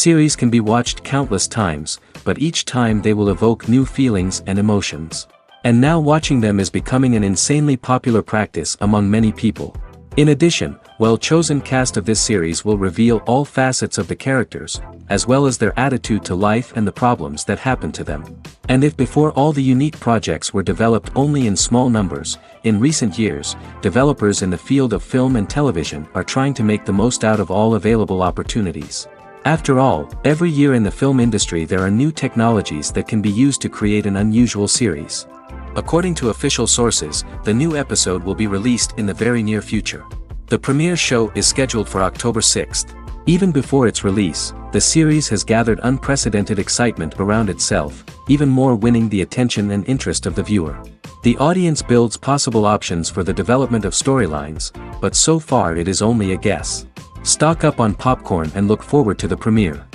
series can be watched countless times, but each time they will evoke new feelings and emotions. And now watching them is becoming an insanely popular practice among many people. In addition, well-chosen cast of this series will reveal all facets of the characters, as well as their attitude to life and the problems that happen to them. And if before all the unique projects were developed only in small numbers, in recent years, developers in the field of film and television are trying to make the most out of all available opportunities. After all, every year in the film industry there are new technologies that can be used to create an unusual series. According to official sources, the new episode will be released in the very near future. The premiere show is scheduled for October 6th. Even before its release, the series has gathered unprecedented excitement around itself, even more winning the attention and interest of the viewer. The audience builds possible options for the development of storylines, but so far it is only a guess. Stock up on popcorn and look forward to the premiere.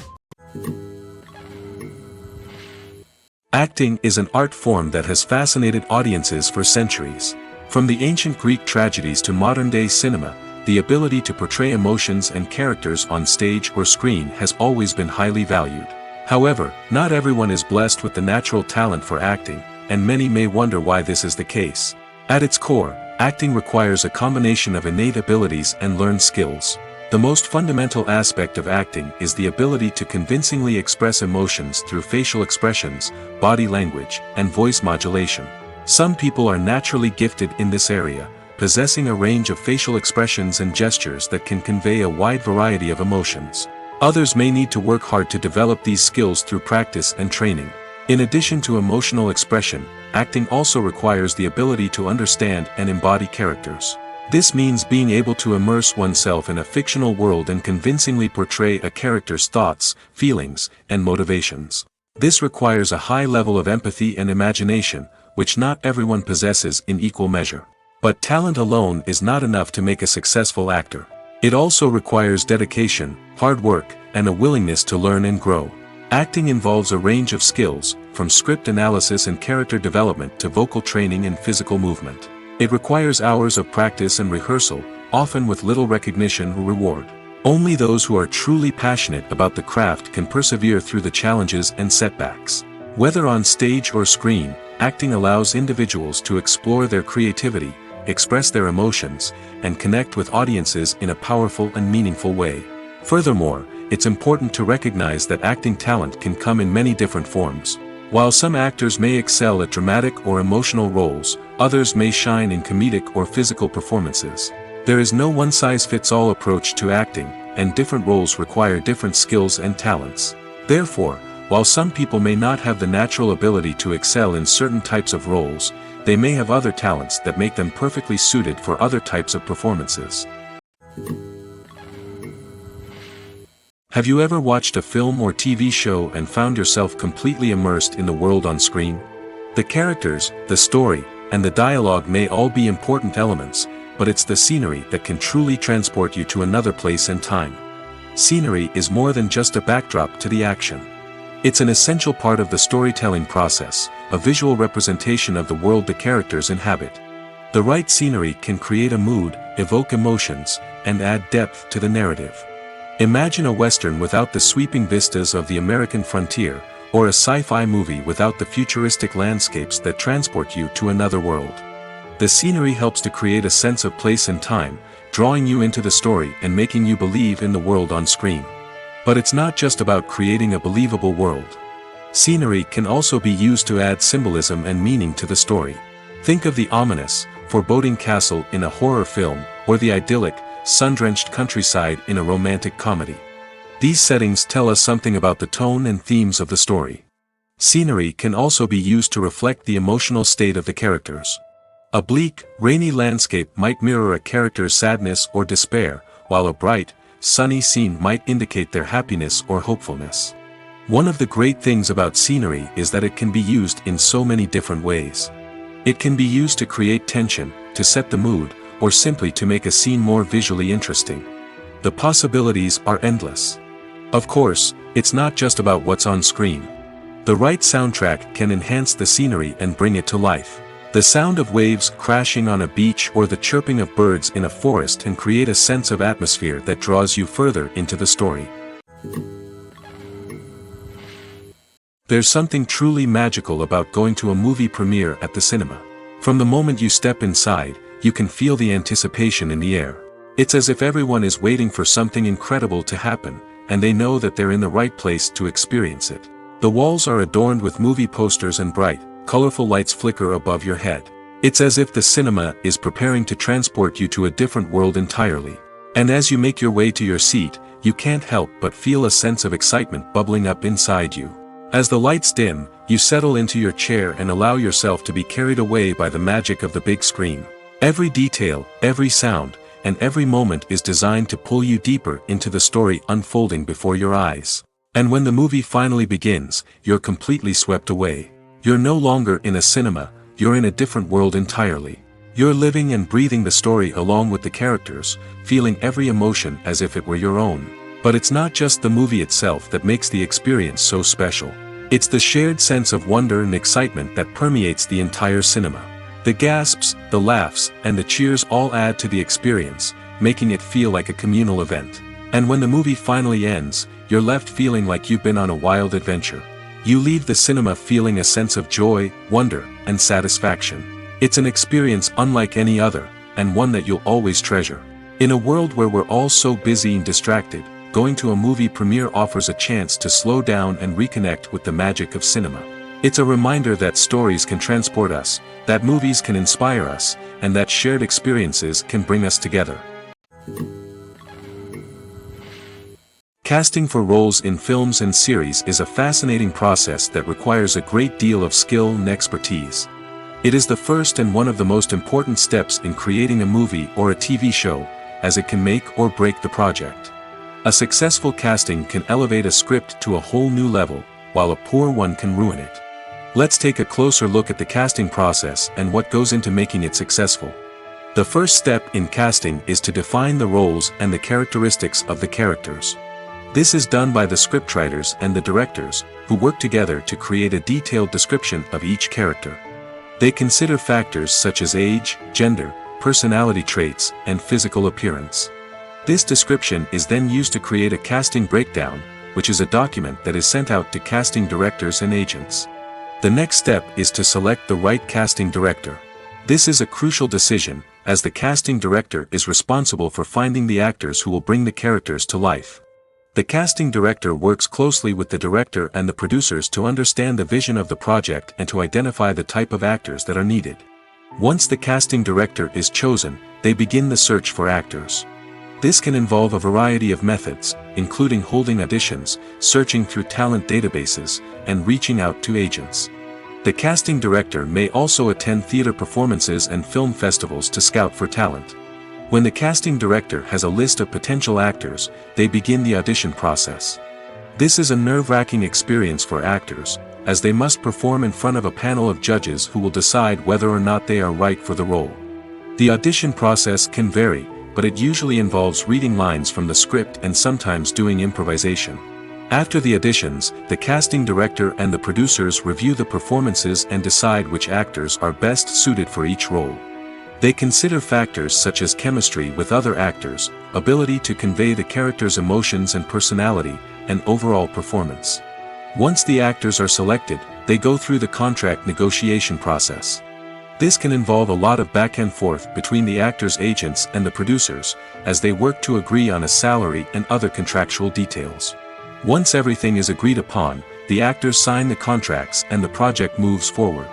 Acting is an art form that has fascinated audiences for centuries. From the ancient Greek tragedies to modern-day cinema, the ability to portray emotions and characters on stage or screen has always been highly valued. However, not everyone is blessed with the natural talent for acting, and many may wonder why this is the case. At its core, acting requires a combination of innate abilities and learned skills. The most fundamental aspect of acting is the ability to convincingly express emotions through facial expressions, body language, and voice modulation. Some people are naturally gifted in this area, possessing a range of facial expressions and gestures that can convey a wide variety of emotions. Others may need to work hard to develop these skills through practice and training. In addition to emotional expression, acting also requires the ability to understand and embody characters. This means being able to immerse oneself in a fictional world and convincingly portray a character's thoughts, feelings, and motivations. This requires a high level of empathy and imagination, which not everyone possesses in equal measure. But talent alone is not enough to make a successful actor. It also requires dedication, hard work, and a willingness to learn and grow. Acting involves a range of skills, from script analysis and character development to vocal training and physical movement. It requires hours of practice and rehearsal, often with little recognition or reward. Only those who are truly passionate about the craft can persevere through the challenges and setbacks. Whether on stage or screen, acting allows individuals to explore their creativity, express their emotions, and connect with audiences in a powerful and meaningful way. Furthermore, it's important to recognize that acting talent can come in many different forms. While some actors may excel at dramatic or emotional roles, others may shine in comedic or physical performances. There is no one-size-fits-all approach to acting, and different roles require different skills and talents. Therefore, while some people may not have the natural ability to excel in certain types of roles, they may have other talents that make them perfectly suited for other types of performances. Have you ever watched a film or TV show and found yourself completely immersed in the world on screen? The characters, the story, and the dialogue may all be important elements, but it's the scenery that can truly transport you to another place and time. Scenery is more than just a backdrop to the action. It's an essential part of the storytelling process, a visual representation of the world the characters inhabit. The right scenery can create a mood, evoke emotions, and add depth to the narrative. Imagine a Western without the sweeping vistas of the American frontier, or a sci-fi movie without the futuristic landscapes that transport you to another world. The scenery helps to create a sense of place and time, drawing you into the story and making you believe in the world on screen. But it's not just about creating a believable world. Scenery can also be used to add symbolism and meaning to the story. Think of the ominous, foreboding castle in a horror film, or the idyllic, sun-drenched countryside in a romantic comedy. These settings tell us something about the tone and themes of the story. Scenery can also be used to reflect the emotional state of the characters. A bleak, rainy landscape might mirror a character's sadness or despair, while a bright, sunny scene might indicate their happiness or hopefulness. One of the great things about scenery is that it can be used in so many different ways. It can be used to create tension, to set the mood, or simply to make a scene more visually interesting. The possibilities are endless. Of course, it's not just about what's on screen. The right soundtrack can enhance the scenery and bring it to life. The sound of waves crashing on a beach or the chirping of birds in a forest can create a sense of atmosphere that draws you further into the story. There's something truly magical about going to a movie premiere at the cinema. From the moment you step inside, you can feel the anticipation in the air. It's as if everyone is waiting for something incredible to happen, and they know that they're in the right place to experience it. The walls are adorned with movie posters and bright, colorful lights flicker above your head. It's as if the cinema is preparing to transport you to a different world entirely. And as you make your way to your seat, you can't help but feel a sense of excitement bubbling up inside you. As the lights dim, you settle into your chair and allow yourself to be carried away by the magic of the big screen. Every detail, every sound, and every moment is designed to pull you deeper into the story unfolding before your eyes. And when the movie finally begins, you're completely swept away. You're no longer in a cinema, you're in a different world entirely. You're living and breathing the story along with the characters, feeling every emotion as if it were your own. But it's not just the movie itself that makes the experience so special. It's the shared sense of wonder and excitement that permeates the entire cinema. The gasps, the laughs, and the cheers all add to the experience, making it feel like a communal event. And when the movie finally ends, you're left feeling like you've been on a wild adventure. You leave the cinema feeling a sense of joy, wonder, and satisfaction. It's an experience unlike any other, and one that you'll always treasure. In a world where we're all so busy and distracted, going to a movie premiere offers a chance to slow down and reconnect with the magic of cinema. It's a reminder that stories can transport us, that movies can inspire us, and that shared experiences can bring us together. Casting for roles in films and series is a fascinating process that requires a great deal of skill and expertise. It is the first and one of the most important steps in creating a movie or a TV show, as it can make or break the project. A successful casting can elevate a script to a whole new level, while a poor one can ruin it. Let's take a closer look at the casting process and what goes into making it successful. The first step in casting is to define the roles and the characteristics of the characters. This is done by the scriptwriters and the directors, who work together to create a detailed description of each character. They consider factors such as age, gender, personality traits, and physical appearance. This description is then used to create a casting breakdown, which is a document that is sent out to casting directors and agents. The next step is to select the right casting director. This is a crucial decision, as the casting director is responsible for finding the actors who will bring the characters to life. The casting director works closely with the director and the producers to understand the vision of the project and to identify the type of actors that are needed. Once the casting director is chosen, they begin the search for actors. This can involve a variety of methods, including holding auditions, searching through talent databases, and reaching out to agents. The casting director may also attend theater performances and film festivals to scout for talent. When the casting director has a list of potential actors, they begin the audition process. This is a nerve-wracking experience for actors, as they must perform in front of a panel of judges who will decide whether or not they are right for the role. The audition process can vary, but it usually involves reading lines from the script and sometimes doing improvisation. After the auditions, the casting director and the producers review the performances and decide which actors are best suited for each role. They consider factors such as chemistry with other actors, ability to convey the character's emotions and personality, and overall performance. Once the actors are selected, they go through the contract negotiation process. This can involve a lot of back and forth between the actors' agents and the producers, as they work to agree on a salary and other contractual details. Once everything is agreed upon, the actors sign the contracts and the project moves forward.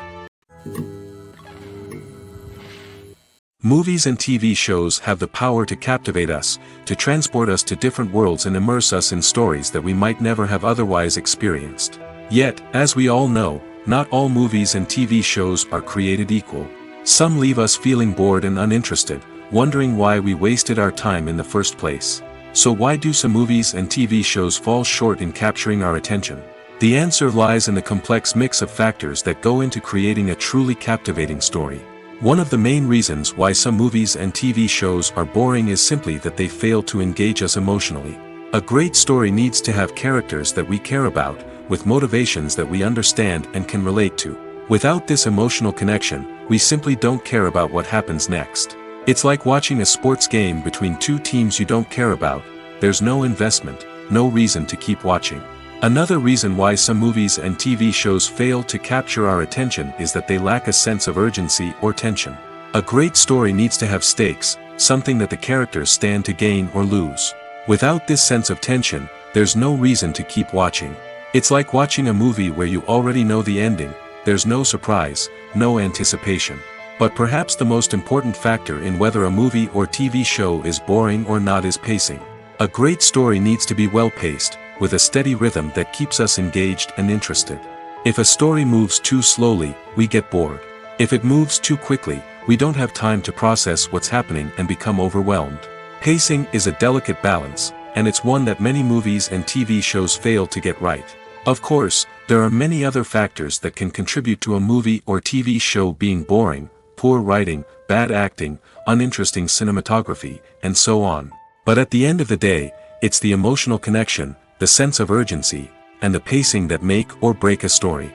Movies and TV shows have the power to captivate us, to transport us to different worlds and immerse us in stories that we might never have otherwise experienced. Yet, as we all know, not all movies and TV shows are created equal. Some leave us feeling bored and uninterested, wondering why we wasted our time in the first place. So why do some movies and TV shows fall short in capturing our attention? The answer lies in the complex mix of factors that go into creating a truly captivating story. One of the main reasons why some movies and TV shows are boring is simply that they fail to engage us emotionally. A great story needs to have characters that we care about, with motivations that we understand and can relate to. Without this emotional connection, we simply don't care about what happens next. It's like watching a sports game between two teams you don't care about. There's no investment, no reason to keep watching. Another reason why some movies and TV shows fail to capture our attention is that they lack a sense of urgency or tension. A great story needs to have stakes, something that the characters stand to gain or lose. Without this sense of tension, there's no reason to keep watching. It's like watching a movie where you already know the ending, there's no surprise, no anticipation. But perhaps the most important factor in whether a movie or TV show is boring or not is pacing. A great story needs to be well-paced, with a steady rhythm that keeps us engaged and interested. If a story moves too slowly, we get bored. If it moves too quickly, we don't have time to process what's happening and become overwhelmed. Pacing is a delicate balance, and it's one that many movies and TV shows fail to get right. Of course, there are many other factors that can contribute to a movie or TV show being boring: poor writing, bad acting, uninteresting cinematography, and so on. But at the end of the day, it's the emotional connection, the sense of urgency, and the pacing that make or break a story.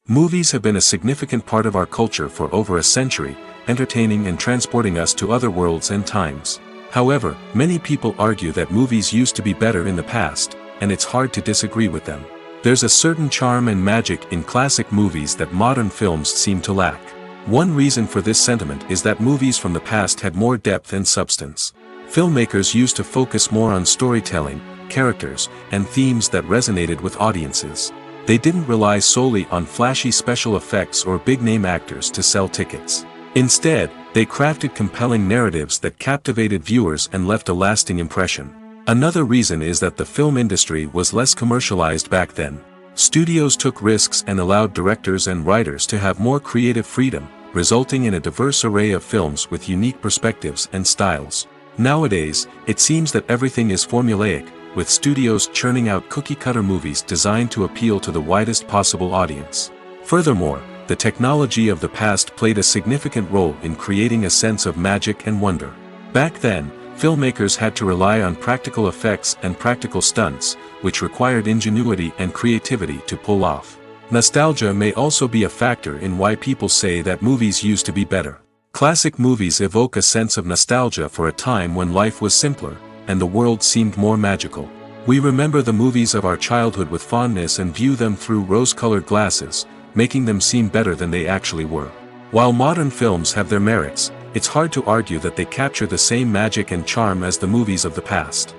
Movies have been a significant part of our culture for over a century, entertaining and transporting us to other worlds and times. However, many people argue that movies used to be better in the past, and it's hard to disagree with them. There's a certain charm and magic in classic movies that modern films seem to lack. One reason for this sentiment is that movies from the past had more depth and substance. Filmmakers used to focus more on storytelling, characters, and themes that resonated with audiences. They didn't rely solely on flashy special effects or big-name actors to sell tickets. Instead, they crafted compelling narratives that captivated viewers and left a lasting impression. Another reason is that the film industry was less commercialized back then. Studios took risks and allowed directors and writers to have more creative freedom, resulting in a diverse array of films with unique perspectives and styles. Nowadays, it seems that everything is formulaic, with studios churning out cookie-cutter movies designed to appeal to the widest possible audience. Furthermore, the technology of the past played a significant role in creating a sense of magic and wonder. Back then, filmmakers had to rely on practical effects and practical stunts, which required ingenuity and creativity to pull off. Nostalgia may also be a factor in why people say that movies used to be better. Classic movies evoke a sense of nostalgia for a time when life was simpler, and the world seemed more magical. We remember the movies of our childhood with fondness and view them through rose-colored glasses, making them seem better than they actually were. While modern films have their merits, it's hard to argue that they capture the same magic and charm as the movies of the past.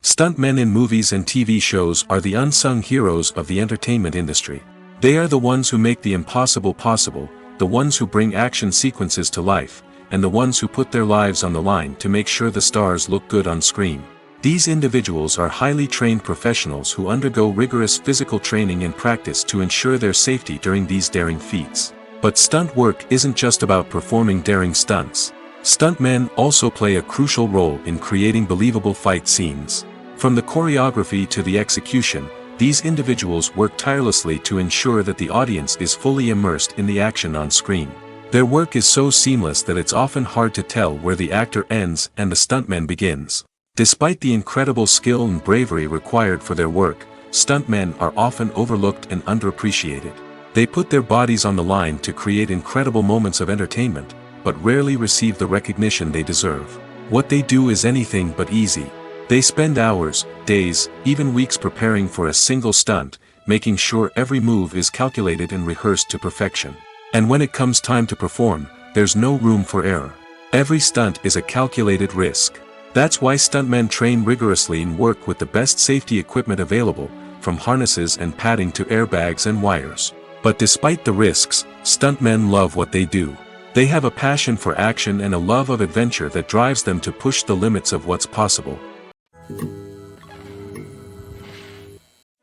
Stuntmen in movies and TV shows are the unsung heroes of the entertainment industry. They are the ones who make the impossible possible, the ones who bring action sequences to life, and the ones who put their lives on the line to make sure the stars look good on screen. These individuals are highly trained professionals who undergo rigorous physical training and practice to ensure their safety during these daring feats. But stunt work isn't just about performing daring stunts. Stuntmen also play a crucial role in creating believable fight scenes. From the choreography to the execution, these individuals work tirelessly to ensure that the audience is fully immersed in the action on screen. Their work is so seamless that it's often hard to tell where the actor ends and the stuntman begins. Despite the incredible skill and bravery required for their work, stuntmen are often overlooked and underappreciated. They put their bodies on the line to create incredible moments of entertainment, but rarely receive the recognition they deserve. What they do is anything but easy. They spend hours, days, even weeks preparing for a single stunt, making sure every move is calculated and rehearsed to perfection. And when it comes time to perform, there's no room for error. Every stunt is a calculated risk. That's why stuntmen train rigorously and work with the best safety equipment available, from harnesses and padding to airbags and wires. But despite the risks, stuntmen love what they do. They have a passion for action and a love of adventure that drives them to push the limits of what's possible.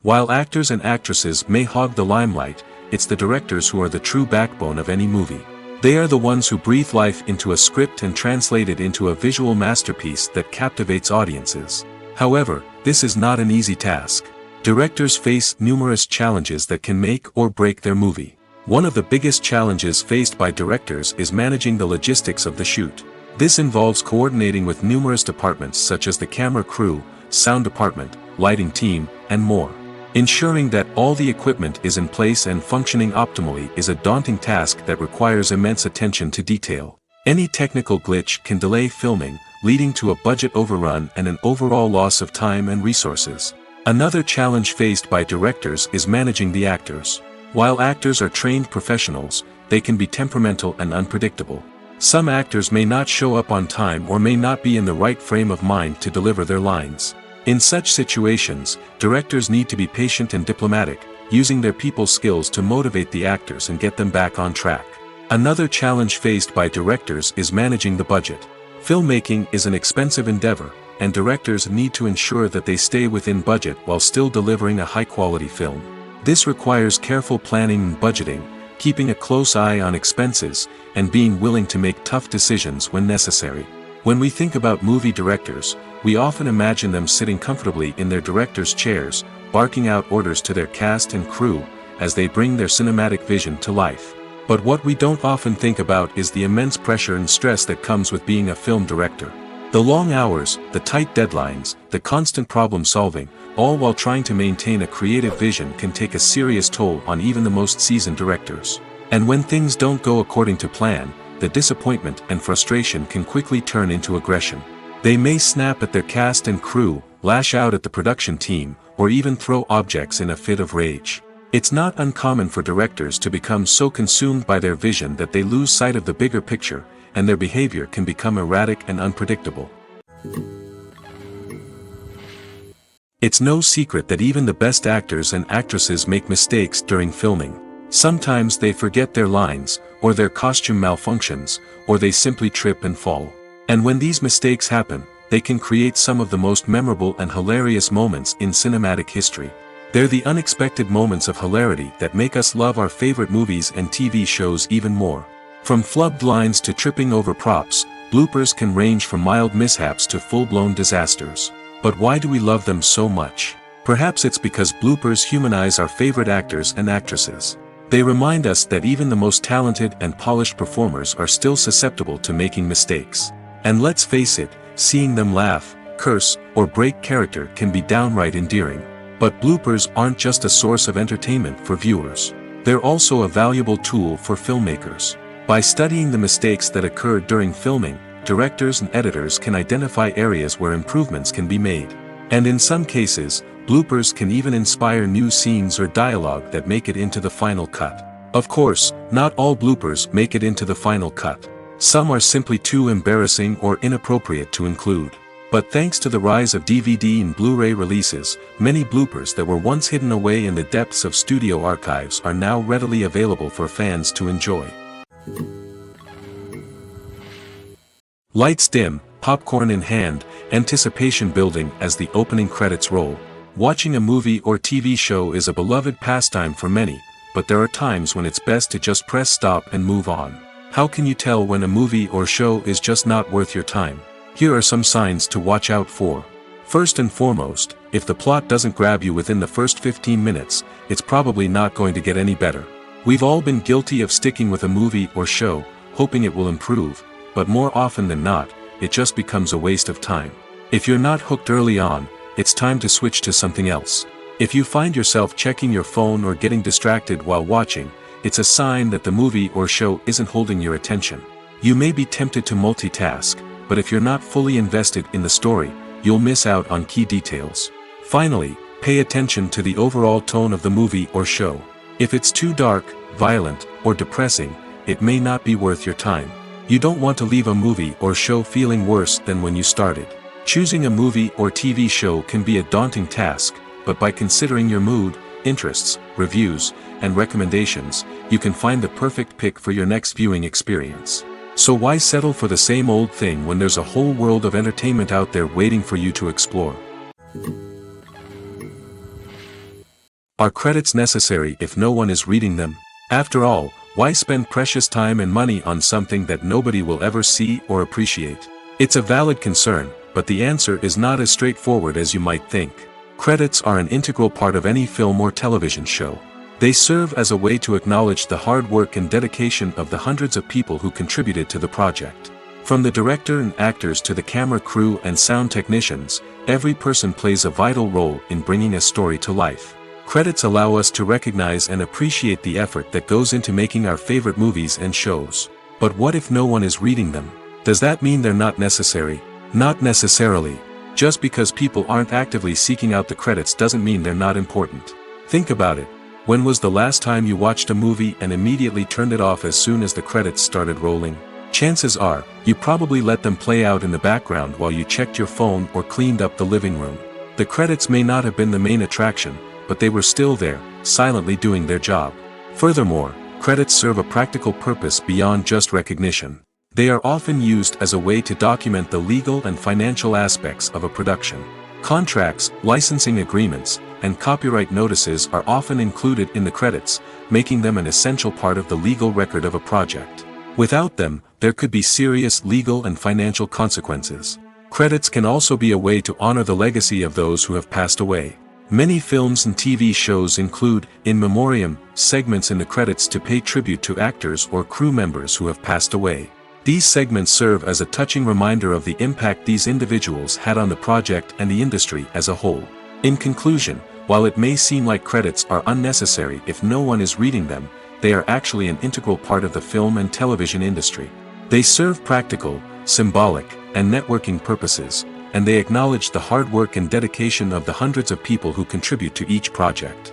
While actors and actresses may hog the limelight, it's the directors who are the true backbone of any movie. They are the ones who breathe life into a script and translate it into a visual masterpiece that captivates audiences. However, this is not an easy task. Directors face numerous challenges that can make or break their movie. One of the biggest challenges faced by directors is managing the logistics of the shoot. This involves coordinating with numerous departments such as the camera crew, sound department, lighting team, and more. Ensuring that all the equipment is in place and functioning optimally is a daunting task that requires immense attention to detail. Any technical glitch can delay filming, leading to a budget overrun and an overall loss of time and resources. Another challenge faced by directors is managing the actors. While actors are trained professionals, they can be temperamental and unpredictable. Some actors may not show up on time or may not be in the right frame of mind to deliver their lines. In such situations, directors need to be patient and diplomatic, using their people skills to motivate the actors and get them back on track. Another challenge faced by directors is managing the budget. Filmmaking is an expensive endeavor, and directors need to ensure that they stay within budget while still delivering a high-quality film. This requires careful planning and budgeting, keeping a close eye on expenses, and being willing to make tough decisions when necessary. When we think about movie directors, we often imagine them sitting comfortably in their director's chairs, barking out orders to their cast and crew, as they bring their cinematic vision to life. But what we don't often think about is the immense pressure and stress that comes with being a film director. The long hours, the tight deadlines, the constant problem solving, all while trying to maintain a creative vision can take a serious toll on even the most seasoned directors. And when things don't go according to plan, the disappointment and frustration can quickly turn into aggression. They may snap at their cast and crew, lash out at the production team, or even throw objects in a fit of rage. It's not uncommon for directors to become so consumed by their vision that they lose sight of the bigger picture, and their behavior can become erratic and unpredictable. It's no secret that even the best actors and actresses make mistakes during filming. Sometimes they forget their lines, or their costume malfunctions, or they simply trip and fall. And when these mistakes happen, they can create some of the most memorable and hilarious moments in cinematic history. They're the unexpected moments of hilarity that make us love our favorite movies and TV shows even more. From flubbed lines to tripping over props, bloopers can range from mild mishaps to full-blown disasters. But why do we love them so much? Perhaps it's because bloopers humanize our favorite actors and actresses. They remind us that even the most talented and polished performers are still susceptible to making mistakes. And let's face it, seeing them laugh, curse, or break character can be downright endearing. But bloopers aren't just a source of entertainment for viewers. They're also a valuable tool for filmmakers. By studying the mistakes that occurred during filming, directors and editors can identify areas where improvements can be made. And in some cases, bloopers can even inspire new scenes or dialogue that make it into the final cut. Of course, not all bloopers make it into the final cut. Some are simply too embarrassing or inappropriate to include. But thanks to the rise of DVD and Blu-ray releases, many bloopers that were once hidden away in the depths of studio archives are now readily available for fans to enjoy. Lights dim, popcorn in hand, anticipation building as the opening credits roll. Watching a movie or TV show is a beloved pastime for many, but there are times when it's best to just press stop and move on. How can you tell when a movie or show is just not worth your time? Here are some signs to watch out for. First and foremost, if the plot doesn't grab you within the first 15 minutes, it's probably not going to get any better. We've all been guilty of sticking with a movie or show, hoping it will improve, but more often than not, it just becomes a waste of time. If you're not hooked early on, it's time to switch to something else. If you find yourself checking your phone or getting distracted while watching, it's a sign that the movie or show isn't holding your attention. You may be tempted to multitask, but if you're not fully invested in the story, you'll miss out on key details. Finally, pay attention to the overall tone of the movie or show. If it's too dark, violent, or depressing, it may not be worth your time. You don't want to leave a movie or show feeling worse than when you started. Choosing a movie or TV show can be a daunting task, but by considering your mood, interests, reviews, and recommendations, you can find the perfect pick for your next viewing experience. So why settle for the same old thing when there's a whole world of entertainment out there waiting for you to explore? Are credits necessary if no one is reading them? After all, why spend precious time and money on something that nobody will ever see or appreciate? It's a valid concern, but the answer is not as straightforward as you might think. Credits are an integral part of any film or television show. They serve as a way to acknowledge the hard work and dedication of the hundreds of people who contributed to the project. From the director and actors to the camera crew and sound technicians, every person plays a vital role in bringing a story to life. Credits allow us to recognize and appreciate the effort that goes into making our favorite movies and shows. But what if no one is reading them? Does that mean they're not necessary? Not necessarily. Just because people aren't actively seeking out the credits doesn't mean they're not important. Think about it. When was the last time you watched a movie and immediately turned it off as soon as the credits started rolling? Chances are, you probably let them play out in the background while you checked your phone or cleaned up the living room. The credits may not have been the main attraction, but they were still there, silently doing their job. Furthermore, credits serve a practical purpose beyond just recognition. They are often used as a way to document the legal and financial aspects of a production. Contracts, licensing agreements, and copyright notices are often included in the credits, making them an essential part of the legal record of a project. Without them, there could be serious legal and financial consequences. Credits can also be a way to honor the legacy of those who have passed away. Many films and TV shows include, in memoriam, segments in the credits to pay tribute to actors or crew members who have passed away. These segments serve as a touching reminder of the impact these individuals had on the project and the industry as a whole. In conclusion, while it may seem like credits are unnecessary if no one is reading them, they are actually an integral part of the film and television industry. They serve practical, symbolic, and networking purposes, and they acknowledge the hard work and dedication of the hundreds of people who contribute to each project.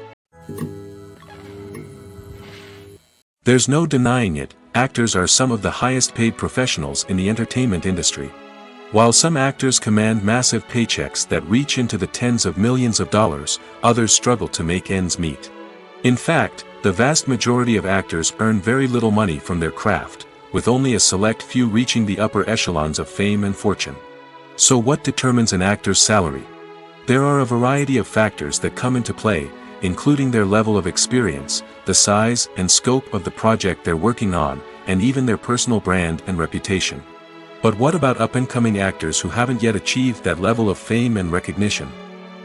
There's no denying it, actors are some of the highest paid professionals in the entertainment industry. While some actors command massive paychecks that reach into the tens of millions of dollars, others struggle to make ends meet. In fact, the vast majority of actors earn very little money from their craft, with only a select few reaching the upper echelons of fame and fortune. So what determines an actor's salary? There are a variety of factors that come into play, including their level of experience, the size and scope of the project they're working on, and even their personal brand and reputation. But what about up-and-coming actors who haven't yet achieved that level of fame and recognition?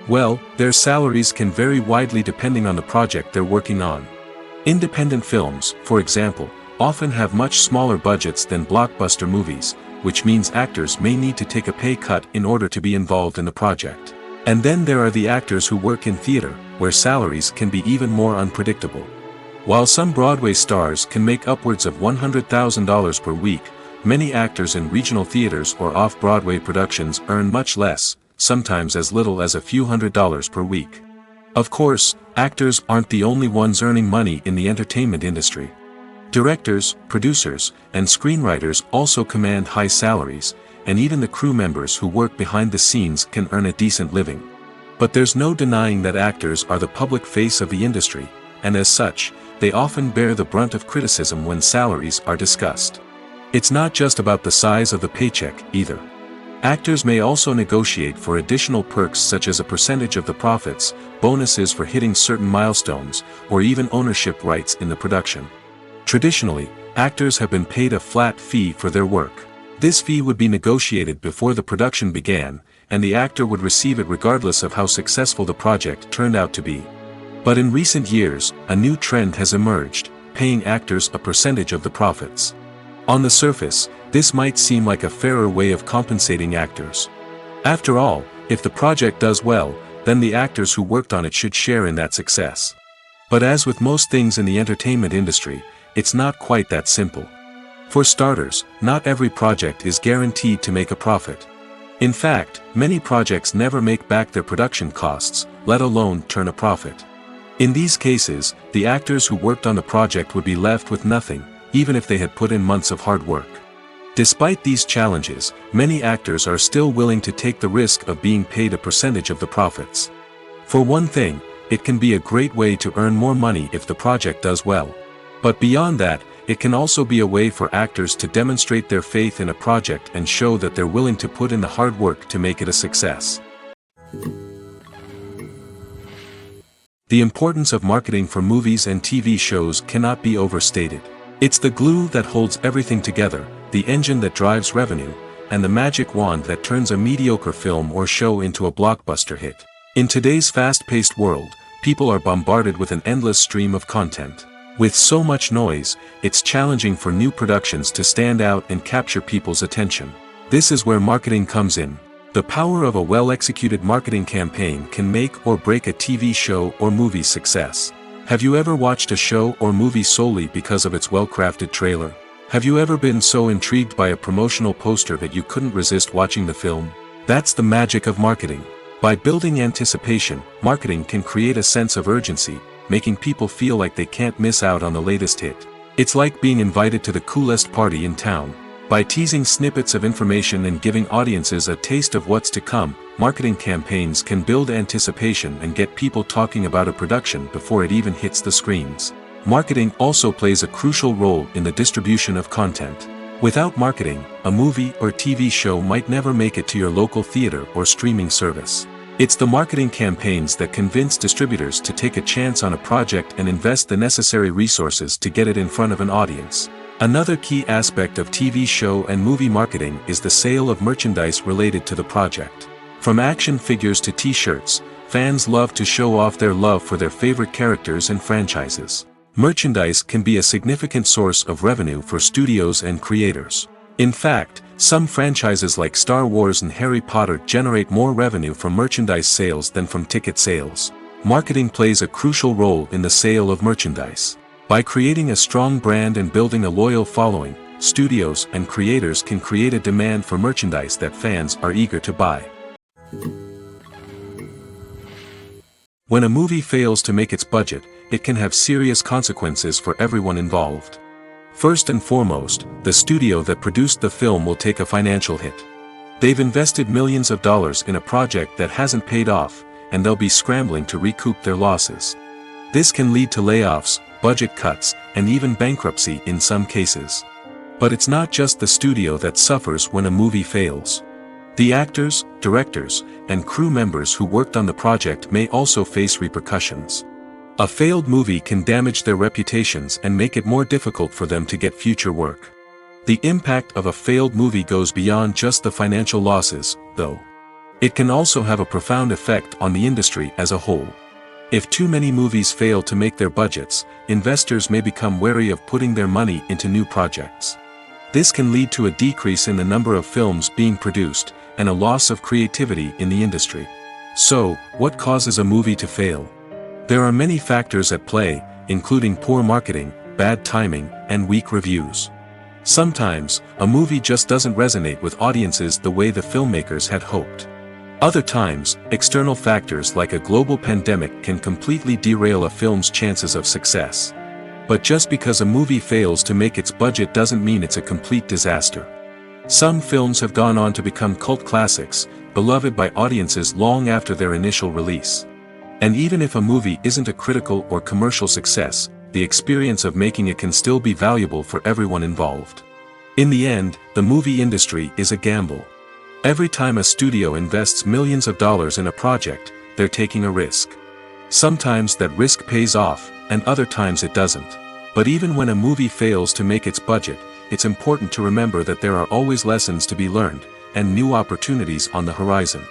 Well, their salaries can vary widely depending on the project they're working on. Independent films, for example, often have much smaller budgets than blockbuster movies, which means actors may need to take a pay cut in order to be involved in the project. And then there are the actors who work in theater, where salaries can be even more unpredictable. While some Broadway stars can make upwards of $100,000 per week, many actors in regional theaters or off-Broadway productions earn much less, sometimes as little as a few $100s per week. Of course, actors aren't the only ones earning money in the entertainment industry. Directors, producers, and screenwriters also command high salaries, and even the crew members who work behind the scenes can earn a decent living. But there's no denying that actors are the public face of the industry, and as such, they often bear the brunt of criticism when salaries are discussed. It's not just about the size of the paycheck, either. Actors may also negotiate for additional perks such as a percentage of the profits, bonuses for hitting certain milestones, or even ownership rights in the production. Traditionally, actors have been paid a flat fee for their work. This fee would be negotiated before the production began, and the actor would receive it regardless of how successful the project turned out to be. But in recent years, a new trend has emerged, paying actors a percentage of the profits. On the surface, this might seem like a fairer way of compensating actors. After all, if the project does well, then the actors who worked on it should share in that success. But as with most things in the entertainment industry, it's not quite that simple. For starters, not every project is guaranteed to make a profit. In fact, many projects never make back their production costs, let alone turn a profit. In these cases, the actors who worked on the project would be left with nothing, even if they had put in months of hard work. Despite these challenges, many actors are still willing to take the risk of being paid a percentage of the profits. For one thing, it can be a great way to earn more money if the project does well. But beyond that, it can also be a way for actors to demonstrate their faith in a project and show that they're willing to put in the hard work to make it a success. The importance of marketing for movies and TV shows cannot be overstated. It's the glue that holds everything together, the engine that drives revenue, and the magic wand that turns a mediocre film or show into a blockbuster hit. In today's fast-paced world, people are bombarded with an endless stream of content. With so much noise, it's challenging for new productions to stand out and capture people's attention. This is where marketing comes in. The power of a well-executed marketing campaign can make or break a TV show or movie's success. Have you ever watched a show or movie solely because of its well-crafted trailer? Have you ever been so intrigued by a promotional poster that you couldn't resist watching the film? That's the magic of marketing. By building anticipation, marketing can create a sense of urgency, making people feel like they can't miss out on the latest hit. It's like being invited to the coolest party in town. By teasing snippets of information and giving audiences a taste of what's to come, marketing campaigns can build anticipation and get people talking about a production before it even hits the screens. Marketing also plays a crucial role in the distribution of content. Without marketing, a movie or TV show might never make it to your local theater or streaming service. It's the marketing campaigns that convince distributors to take a chance on a project and invest the necessary resources to get it in front of an audience. Another key aspect of TV show and movie marketing is the sale of merchandise related to the project. From action figures to t-shirts, fans love to show off their love for their favorite characters and franchises. Merchandise can be a significant source of revenue for studios and creators. In fact, some franchises like Star Wars and Harry Potter generate more revenue from merchandise sales than from ticket sales. Marketing plays a crucial role in the sale of merchandise. By creating a strong brand and building a loyal following, studios and creators can create a demand for merchandise that fans are eager to buy. When a movie fails to make its budget, it can have serious consequences for everyone involved. First and foremost, the studio that produced the film will take a financial hit. They've invested millions of dollars in a project that hasn't paid off, and they'll be scrambling to recoup their losses. This can lead to layoffs, budget cuts, and even bankruptcy in some cases. But it's not just the studio that suffers when a movie fails. The actors, directors, and crew members who worked on the project may also face repercussions. A failed movie can damage their reputations and make it more difficult for them to get future work. The impact of a failed movie goes beyond just the financial losses, though. It can also have a profound effect on the industry as a whole. If too many movies fail to make their budgets, investors may become wary of putting their money into new projects. This can lead to a decrease in the number of films being produced, and a loss of creativity in the industry. So, what causes a movie to fail? There are many factors at play, including poor marketing, bad timing, and weak reviews. Sometimes, a movie just doesn't resonate with audiences the way the filmmakers had hoped. Other times, external factors like a global pandemic can completely derail a film's chances of success. But just because a movie fails to make its budget doesn't mean it's a complete disaster. Some films have gone on to become cult classics, beloved by audiences long after their initial release. And even if a movie isn't a critical or commercial success, the experience of making it can still be valuable for everyone involved. In the end, the movie industry is a gamble. Every time a studio invests millions of dollars in a project, they're taking a risk. Sometimes that risk pays off, and other times it doesn't. But even when a movie fails to make its budget, it's important to remember that there are always lessons to be learned, and new opportunities on the horizon.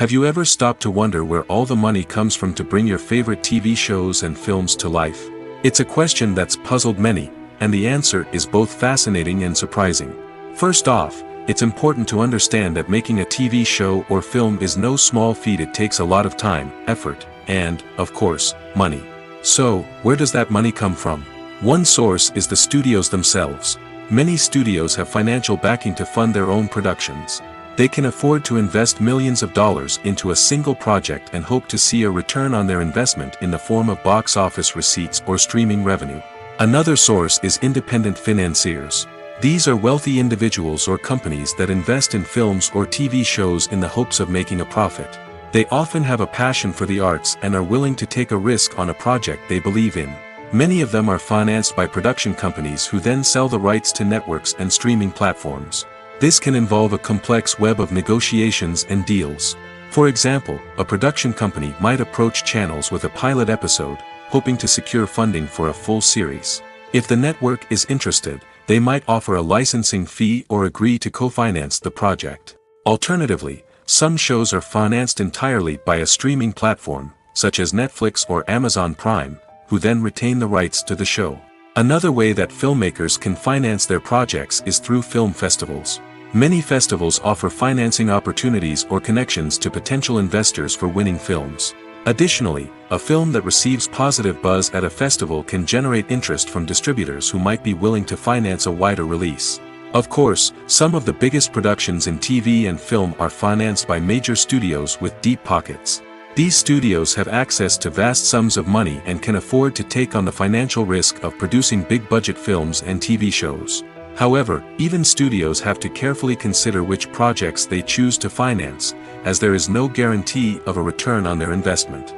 Have you ever stopped to wonder where all the money comes from to bring your favorite TV shows and films to life? It's a question that's puzzled many, and the answer is both fascinating and surprising. First off, it's important to understand that making a TV show or film is no small feat. It takes a lot of time, effort, and, of course, money. So, where does that money come from? One source is the studios themselves. Many studios have financial backing to fund their own productions. They can afford to invest millions of dollars into a single project and hope to see a return on their investment in the form of box office receipts or streaming revenue. Another source is independent financiers. These are wealthy individuals or companies that invest in films or TV shows in the hopes of making a profit. They often have a passion for the arts and are willing to take a risk on a project they believe in. Many of them are financed by production companies who then sell the rights to networks and streaming platforms. This can involve a complex web of negotiations and deals. For example, a production company might approach channels with a pilot episode, hoping to secure funding for a full series. If the network is interested, they might offer a licensing fee or agree to co-finance the project. Alternatively, some shows are financed entirely by a streaming platform, such as Netflix or Amazon Prime, who then retain the rights to the show. Another way that filmmakers can finance their projects is through film festivals. Many festivals offer financing opportunities or connections to potential investors for winning films. Additionally, a film that receives positive buzz at a festival can generate interest from distributors who might be willing to finance a wider release. Of course, some of the biggest productions in TV and film are financed by major studios with deep pockets. These studios have access to vast sums of money and can afford to take on the financial risk of producing big-budget films and TV shows. However, even studios have to carefully consider which projects they choose to finance, as there is no guarantee of a return on their investment.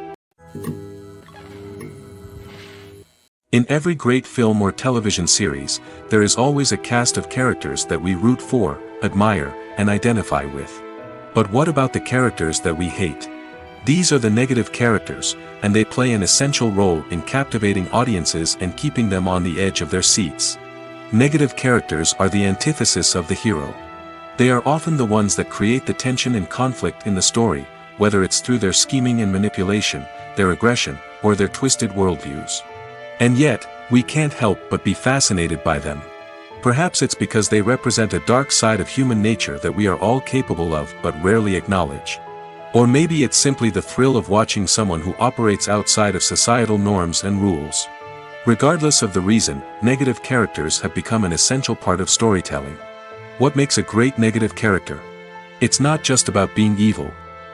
In every great film or television series, there is always a cast of characters that we root for, admire, and identify with. But what about the characters that we hate? These are the negative characters, and they play an essential role in captivating audiences and keeping them on the edge of their seats. Negative characters are the antithesis of the hero. They are often the ones that create the tension and conflict in the story, whether it's through their scheming and manipulation, their aggression, or their twisted worldviews. And yet, we can't help but be fascinated by them. Perhaps it's because they represent a dark side of human nature that we are all capable of but rarely acknowledge. Or maybe it's simply the thrill of watching someone who operates outside of societal norms and rules. Regardless of the reason, negative characters have become an essential part of storytelling. What makes a great negative character? It's not just about being evil.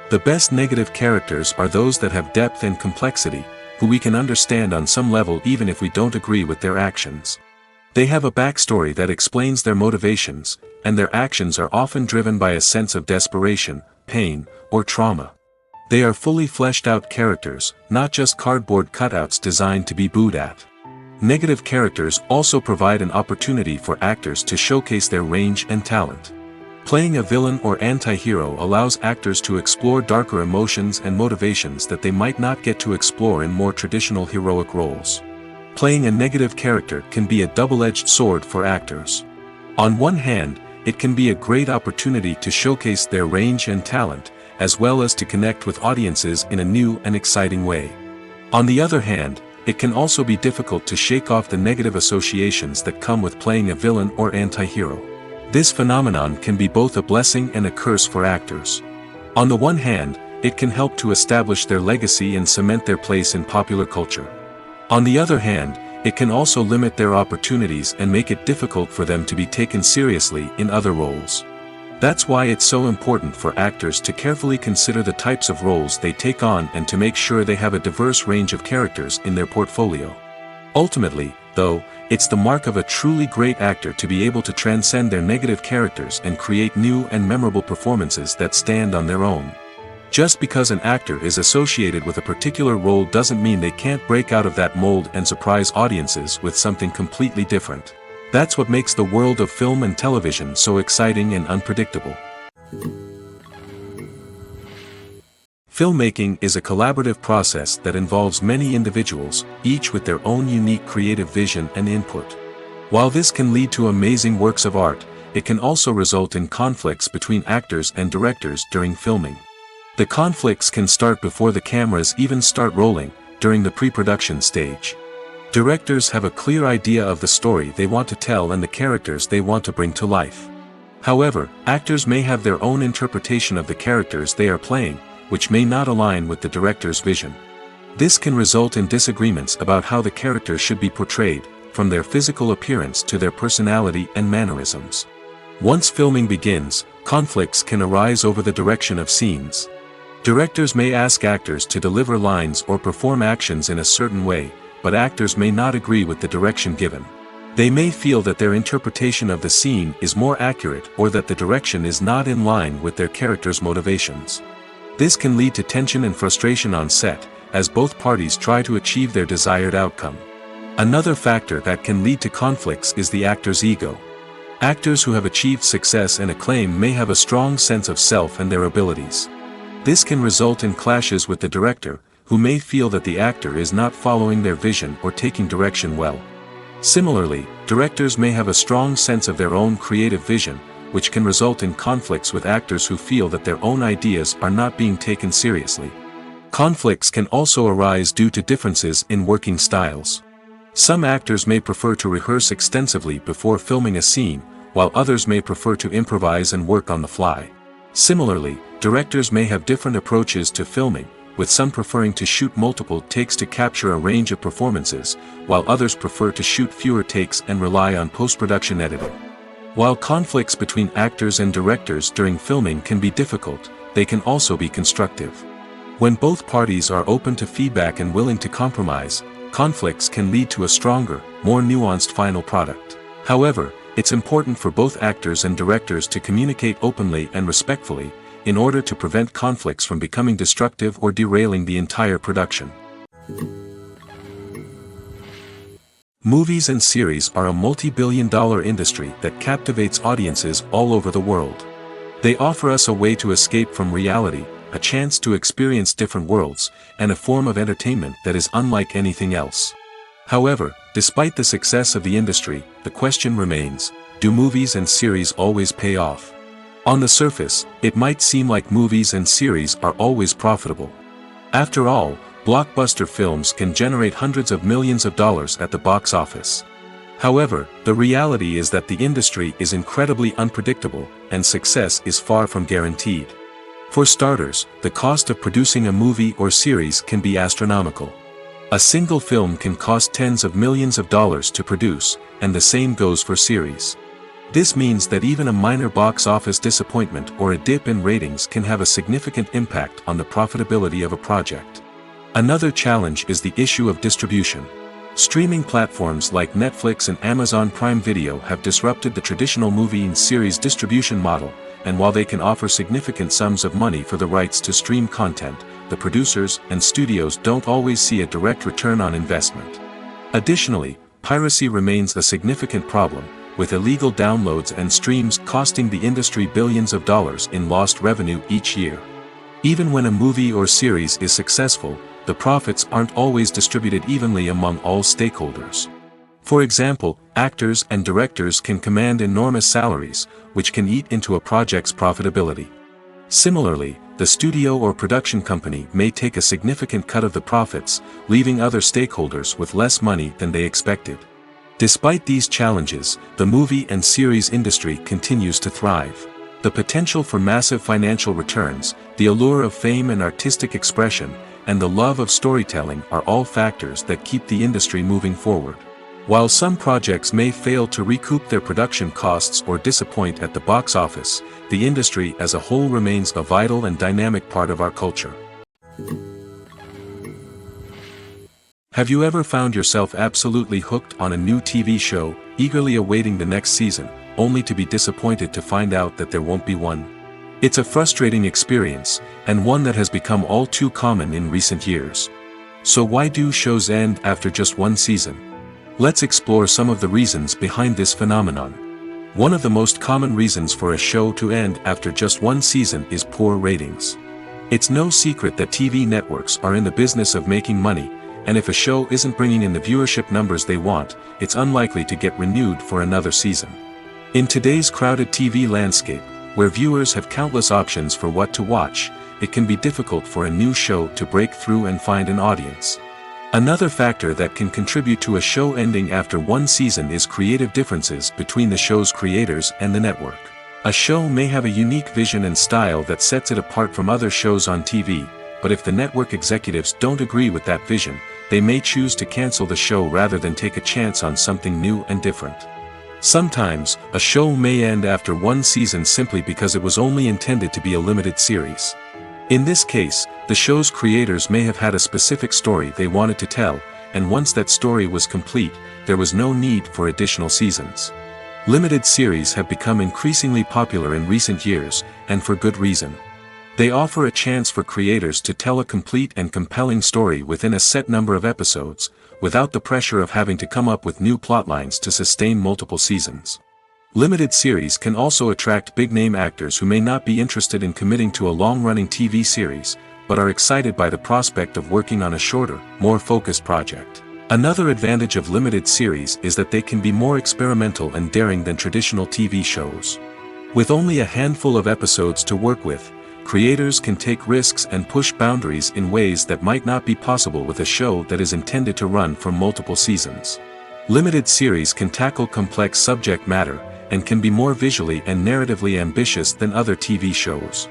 The best negative characters are those that have depth and complexity, who we can understand on some level even if we don't agree with their actions. They have a backstory that explains their motivations, and their actions are often driven by a sense of desperation, pain, or trauma. They are fully fleshed out characters, not just cardboard cutouts designed to be booed at. Negative characters also provide an opportunity for actors to showcase their range and talent. Playing a villain or anti-hero allows actors to explore darker emotions and motivations that they might not get to explore in more traditional heroic roles. Playing a negative character can be a double-edged sword for actors. On one hand, it can be a great opportunity to showcase their range and talent, as well as to connect with audiences in a new and exciting way. On the other hand, it can also be difficult to shake off the negative associations that come with playing a villain or anti-hero. This phenomenon can be both a blessing and a curse for actors. On the one hand, it can help to establish their legacy and cement their place in popular culture. On the other hand, it can also limit their opportunities and make it difficult for them to be taken seriously in other roles. That's why it's so important for actors to carefully consider the types of roles they take on and to make sure they have a diverse range of characters in their portfolio. Ultimately, though, it's the mark of a truly great actor to be able to transcend their negative characters and create new and memorable performances that stand on their own. Just because an actor is associated with a particular role doesn't mean they can't break out of that mold and surprise audiences with something completely different. That's what makes the world of film and television so exciting and unpredictable. Filmmaking is a collaborative process that involves many individuals, each with their own unique creative vision and input. While this can lead to amazing works of art, it can also result in conflicts between actors and directors during filming. The conflicts can start before the cameras even start rolling, during the pre-production stage. Directors have a clear idea of the story they want to tell and the characters they want to bring to life. However, actors may have their own interpretation of the characters they are playing, which may not align with the director's vision. This can result in disagreements about how the characters should be portrayed, from their physical appearance to their personality and mannerisms. Once filming begins, conflicts can arise over the direction of scenes. Directors may ask actors to deliver lines or perform actions in a certain way, but actors may not agree with the direction given. They may feel that their interpretation of the scene is more accurate or that the direction is not in line with their character's motivations. This can lead to tension and frustration on set, as both parties try to achieve their desired outcome. Another factor that can lead to conflicts is the actor's ego. Actors who have achieved success and acclaim may have a strong sense of self and their abilities. This can result in clashes with the director, who may feel that the actor is not following their vision or taking direction well. Similarly, directors may have a strong sense of their own creative vision, which can result in conflicts with actors who feel that their own ideas are not being taken seriously. Conflicts can also arise due to differences in working styles. Some actors may prefer to rehearse extensively before filming a scene, while others may prefer to improvise and work on the fly. Similarly, directors may have different approaches to filming, with some preferring to shoot multiple takes to capture a range of performances, while others prefer to shoot fewer takes and rely on post-production editing. While conflicts between actors and directors during filming can be difficult, they can also be constructive. When both parties are open to feedback and willing to compromise, conflicts can lead to a stronger, more nuanced final product. However, it's important for both actors and directors to communicate openly and respectfully, in order to prevent conflicts from becoming destructive or derailing the entire production. Movies and series are a multi-billion-dollar industry that captivates audiences all over the world. They offer us a way to escape from reality, a chance to experience different worlds, and a form of entertainment that is unlike anything else. However, despite the success of the industry, the question remains, do movies and series always pay off? On the surface, it might seem like movies and series are always profitable. After all, blockbuster films can generate hundreds of millions of dollars at the box office. However, the reality is that the industry is incredibly unpredictable, and success is far from guaranteed. For starters, the cost of producing a movie or series can be astronomical. A single film can cost tens of millions of dollars to produce, and the same goes for series. This means that even a minor box office disappointment or a dip in ratings can have a significant impact on the profitability of a project. Another challenge is the issue of distribution. Streaming platforms like Netflix and Amazon Prime Video have disrupted the traditional movie and series distribution model, and while they can offer significant sums of money for the rights to stream content, the producers and studios don't always see a direct return on investment. Additionally, piracy remains a significant problem, with illegal downloads and streams costing the industry billions of dollars in lost revenue each year. Even when a movie or series is successful, the profits aren't always distributed evenly among all stakeholders. For example, actors and directors can command enormous salaries, which can eat into a project's profitability. Similarly, the studio or production company may take a significant cut of the profits, leaving other stakeholders with less money than they expected. Despite these challenges, the movie and series industry continues to thrive. The potential for massive financial returns, the allure of fame and artistic expression, and the love of storytelling are all factors that keep the industry moving forward. While some projects may fail to recoup their production costs or disappoint at the box office, the industry as a whole remains a vital and dynamic part of our culture. Have you ever found yourself absolutely hooked on a new TV show, eagerly awaiting the next season, only to be disappointed to find out that there won't be one? It's a frustrating experience, and one that has become all too common in recent years. So why do shows end after just one season? Let's explore some of the reasons behind this phenomenon. One of the most common reasons for a show to end after just one season is poor ratings. It's no secret that TV networks are in the business of making money, and if a show isn't bringing in the viewership numbers they want, it's unlikely to get renewed for another season. In today's crowded TV landscape, where viewers have countless options for what to watch, it can be difficult for a new show to break through and find an audience. Another factor that can contribute to a show ending after one season is creative differences between the show's creators and the network. A show may have a unique vision and style that sets it apart from other shows on TV, but if the network executives don't agree with that vision, they may choose to cancel the show rather than take a chance on something new and different. Sometimes, a show may end after one season simply because it was only intended to be a limited series. In this case, the show's creators may have had a specific story they wanted to tell, and once that story was complete, there was no need for additional seasons. Limited series have become increasingly popular in recent years, and for good reason. They offer a chance for creators to tell a complete and compelling story within a set number of episodes, without the pressure of having to come up with new plotlines to sustain multiple seasons. Limited series can also attract big-name actors who may not be interested in committing to a long-running TV series, but are excited by the prospect of working on a shorter, more focused project. Another advantage of limited series is that they can be more experimental and daring than traditional TV shows. With only a handful of episodes to work with, creators can take risks and push boundaries in ways that might not be possible with a show that is intended to run for multiple seasons. Limited series can tackle complex subject matter, and can be more visually and narratively ambitious than other TV shows.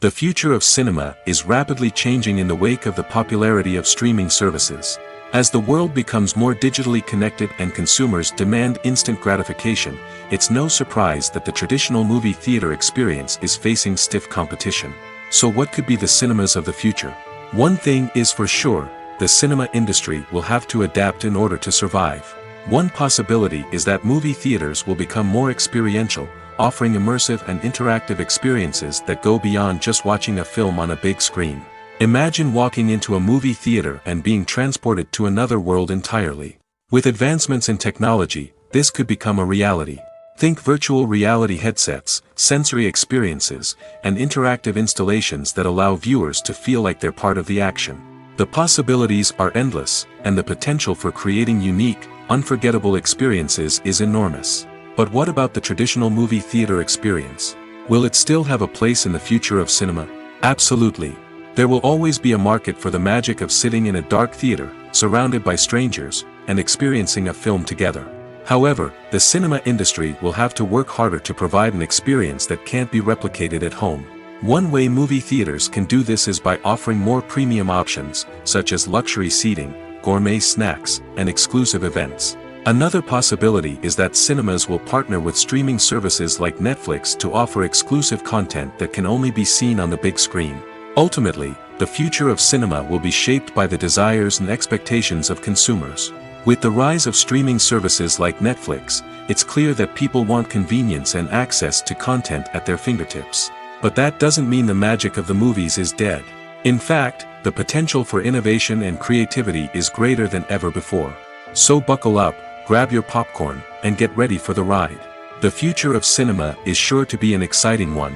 The future of cinema is rapidly changing in the wake of the popularity of streaming services. As the world becomes more digitally connected and consumers demand instant gratification, it's no surprise that the traditional movie theater experience is facing stiff competition. So what could be the cinemas of the future? One thing is for sure, the cinema industry will have to adapt in order to survive. One possibility is that movie theaters will become more experiential, offering immersive and interactive experiences that go beyond just watching a film on a big screen. Imagine walking into a movie theater and being transported to another world entirely. With advancements in technology, this could become a reality. Think virtual reality headsets, sensory experiences, and interactive installations that allow viewers to feel like they're part of the action. The possibilities are endless, and the potential for creating unique, unforgettable experiences is enormous. But what about the traditional movie theater experience? Will it still have a place in the future of cinema? Absolutely. There will always be a market for the magic of sitting in a dark theater, surrounded by strangers, and experiencing a film together. However, the cinema industry will have to work harder to provide an experience that can't be replicated at home. One way movie theaters can do this is by offering more premium options, such as luxury seating, gourmet snacks, and exclusive events. Another possibility is that cinemas will partner with streaming services like Netflix to offer exclusive content that can only be seen on the big screen. Ultimately, the future of cinema will be shaped by the desires and expectations of consumers. With the rise of streaming services like Netflix, it's clear that people want convenience and access to content at their fingertips. But that doesn't mean the magic of the movies is dead. In fact, the potential for innovation and creativity is greater than ever before. So buckle up, grab your popcorn, and get ready for the ride. The future of cinema is sure to be an exciting one.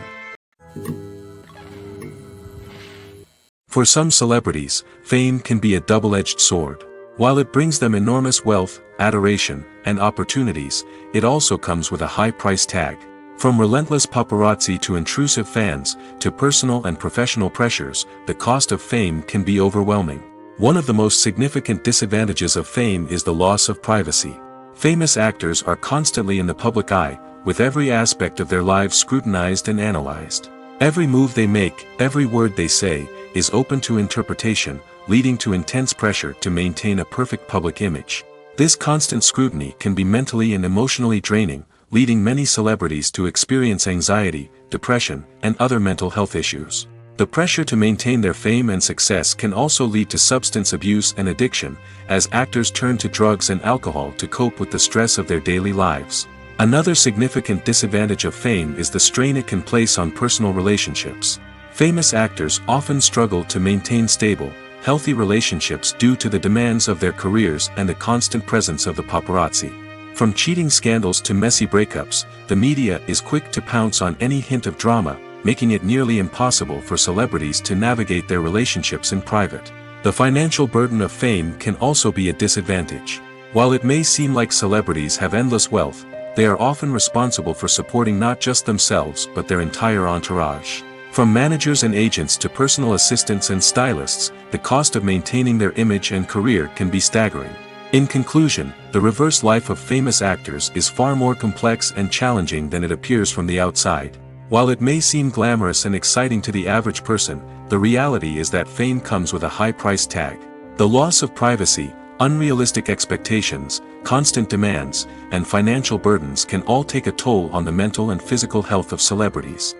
For some celebrities, fame can be a double-edged sword. While it brings them enormous wealth, adoration, and opportunities, it also comes with a high price tag. From relentless paparazzi to intrusive fans, to personal and professional pressures, the cost of fame can be overwhelming. One of the most significant disadvantages of fame is the loss of privacy. Famous actors are constantly in the public eye, with every aspect of their lives scrutinized and analyzed. Every move they make, every word they say, is open to interpretation, leading to intense pressure to maintain a perfect public image. This constant scrutiny can be mentally and emotionally draining, leading many celebrities to experience anxiety, depression, and other mental health issues. The pressure to maintain their fame and success can also lead to substance abuse and addiction, as actors turn to drugs and alcohol to cope with the stress of their daily lives. Another significant disadvantage of fame is the strain it can place on personal relationships. Famous actors often struggle to maintain stable, healthy relationships due to the demands of their careers and the constant presence of the paparazzi. From cheating scandals to messy breakups, the media is quick to pounce on any hint of drama, making it nearly impossible for celebrities to navigate their relationships in private. The financial burden of fame can also be a disadvantage. While it may seem like celebrities have endless wealth, they are often responsible for supporting not just themselves but their entire entourage. From managers and agents to personal assistants and stylists, the cost of maintaining their image and career can be staggering. In conclusion, the reverse life of famous actors is far more complex and challenging than it appears from the outside. While it may seem glamorous and exciting to the average person, the reality is that fame comes with a high price tag. The loss of privacy, unrealistic expectations, constant demands, and financial burdens can all take a toll on the mental and physical health of celebrities.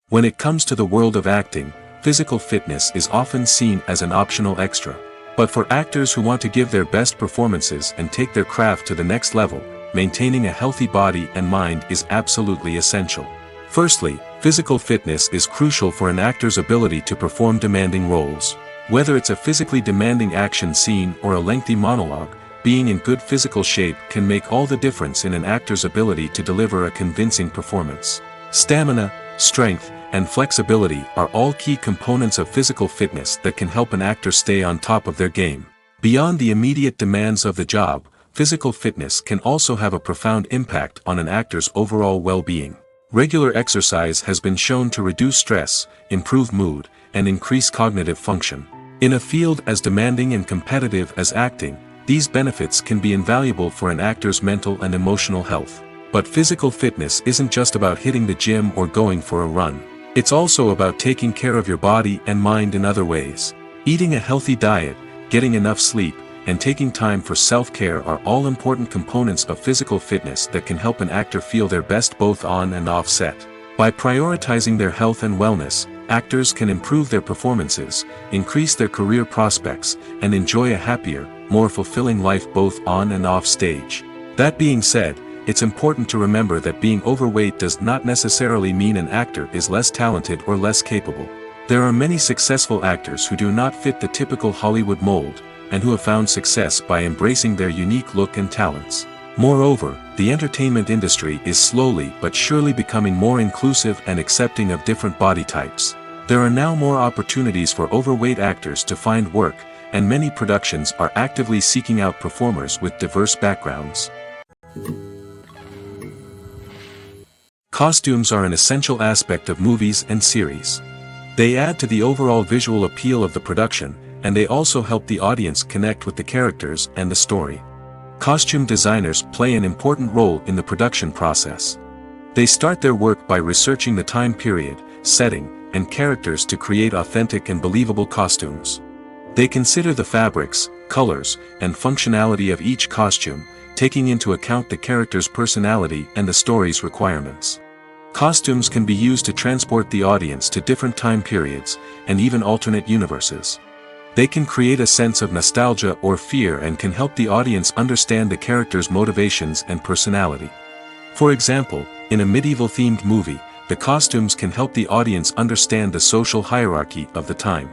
When it comes to the world of acting, physical fitness is often seen as an optional extra. But for actors who want to give their best performances and take their craft to the next level, maintaining a healthy body and mind is absolutely essential. Firstly, physical fitness is crucial for an actor's ability to perform demanding roles. Whether it's a physically demanding action scene or a lengthy monologue, being in good physical shape can make all the difference in an actor's ability to deliver a convincing performance. Stamina, strength, and flexibility are all key components of physical fitness that can help an actor stay on top of their game. Beyond the immediate demands of the job, physical fitness can also have a profound impact on an actor's overall well-being. Regular exercise has been shown to reduce stress, improve mood, and increase cognitive function. In a field as demanding and competitive as acting, these benefits can be invaluable for an actor's mental and emotional health. But physical fitness isn't just about hitting the gym or going for a run. It's also about taking care of your body and mind in other ways. Eating a healthy diet, getting enough sleep, and taking time for self-care are all important components of physical fitness that can help an actor feel their best both on and off set. By prioritizing their health and wellness, actors can improve their performances, increase their career prospects, and enjoy a happier, more fulfilling life both on and off stage. That being said, it's important to remember that being overweight does not necessarily mean an actor is less talented or less capable. There are many successful actors who do not fit the typical Hollywood mold, and who have found success by embracing their unique look and talents. Moreover, the entertainment industry is slowly but surely becoming more inclusive and accepting of different body types. There are now more opportunities for overweight actors to find work, and many productions are actively seeking out performers with diverse backgrounds. Costumes are an essential aspect of movies and series. They add to the overall visual appeal of the production, and they also help the audience connect with the characters and the story. Costume designers play an important role in the production process. They start their work by researching the time period, setting, and characters to create authentic and believable costumes. They consider the fabrics, colors, and functionality of each costume, taking into account the character's personality and the story's requirements. Costumes can be used to transport the audience to different time periods, and even alternate universes. They can create a sense of nostalgia or fear and can help the audience understand the character's motivations and personality. For example, in a medieval-themed movie, the costumes can help the audience understand the social hierarchy of the time.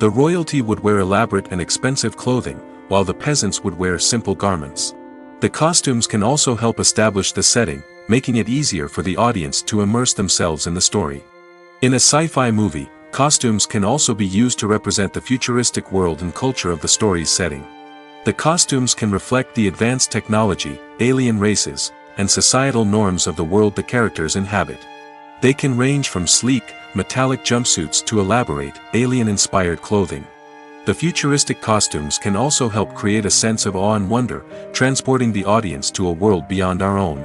The royalty would wear elaborate and expensive clothing, while the peasants would wear simple garments. The costumes can also help establish the setting, making it easier for the audience to immerse themselves in the story. In a sci-fi movie, costumes can also be used to represent the futuristic world and culture of the story's setting. The costumes can reflect the advanced technology, alien races, and societal norms of the world the characters inhabit. They can range from sleek, metallic jumpsuits to elaborate, alien-inspired clothing. The futuristic costumes can also help create a sense of awe and wonder, transporting the audience to a world beyond our own.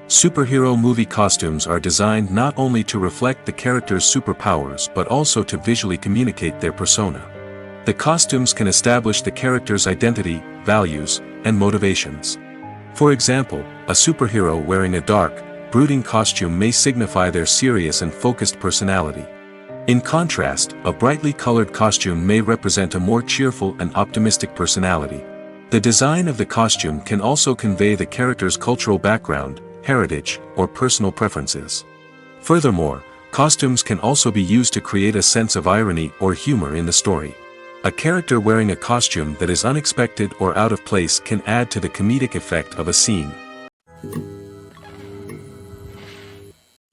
Superhero movie costumes are designed not only to reflect the character's superpowers but also to visually communicate their persona. The costumes can establish the character's identity, values, and motivations. For example, a superhero wearing a dark, brooding costume may signify their serious and focused personality. In contrast, a brightly colored costume may represent a more cheerful and optimistic personality. The design of the costume can also convey the character's cultural background, heritage, or personal preferences. Furthermore, costumes can also be used to create a sense of irony or humor in the story. A character wearing a costume that is unexpected or out of place can add to the comedic effect of a scene.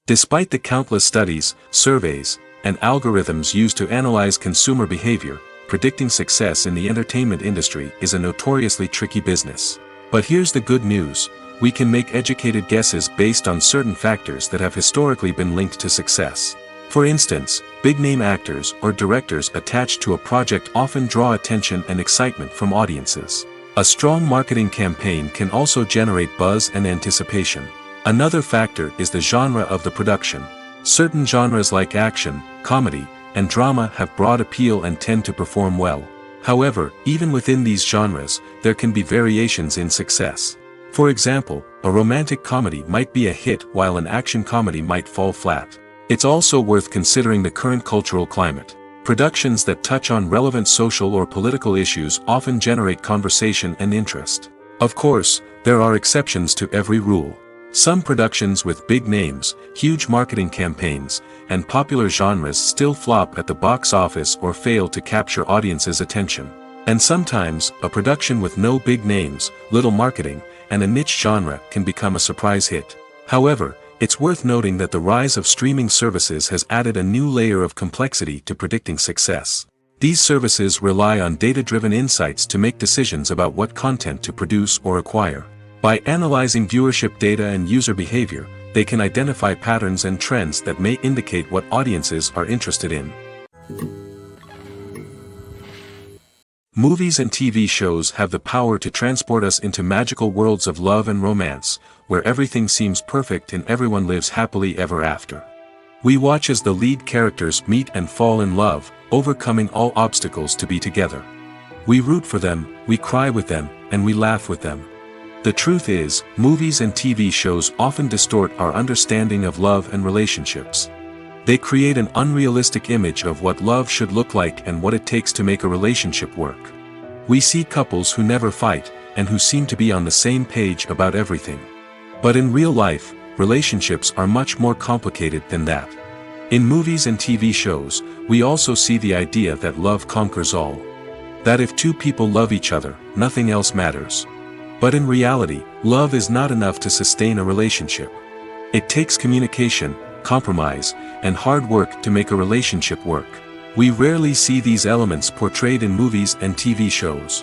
Despite the countless studies, surveys, and algorithms used to analyze consumer behavior, predicting success in the entertainment industry is a notoriously tricky business. But here's the good news: we can make educated guesses based on certain factors that have historically been linked to success. For instance, big-name actors or directors attached to a project often draw attention and excitement from audiences. A strong marketing campaign can also generate buzz and anticipation. Another factor is the genre of the production. Certain genres like action, comedy, and drama have broad appeal and tend to perform well. However, even within these genres, there can be variations in success. For example, a romantic comedy might be a hit while an action comedy might fall flat. It's also worth considering the current cultural climate. Productions that touch on relevant social or political issues often generate conversation and interest. Of course, there are exceptions to every rule. Some productions with big names, huge marketing campaigns, and popular genres still flop at the box office or fail to capture audiences' attention. And sometimes, a production with no big names, little marketing, and a niche genre can become a surprise hit. However, it's worth noting that the rise of streaming services has added a new layer of complexity to predicting success. These services rely on data-driven insights to make decisions about what content to produce or acquire. By analyzing viewership data and user behavior, they can identify patterns and trends that may indicate what audiences are interested in. Movies and TV shows have the power to transport us into magical worlds of love and romance, where everything seems perfect and everyone lives happily ever after. We watch as the lead characters meet and fall in love, overcoming all obstacles to be together. We root for them, we cry with them, and we laugh with them. The truth is, movies and TV shows often distort our understanding of love and relationships. They create an unrealistic image of what love should look like and what it takes to make a relationship work. We see couples who never fight, and who seem to be on the same page about everything. But in real life, relationships are much more complicated than that. In movies and TV shows, we also see the idea that love conquers all. That if two people love each other, nothing else matters. But in reality, love is not enough to sustain a relationship. It takes communication, compromise, and hard work to make a relationship work. We rarely see these elements portrayed in movies and TV shows.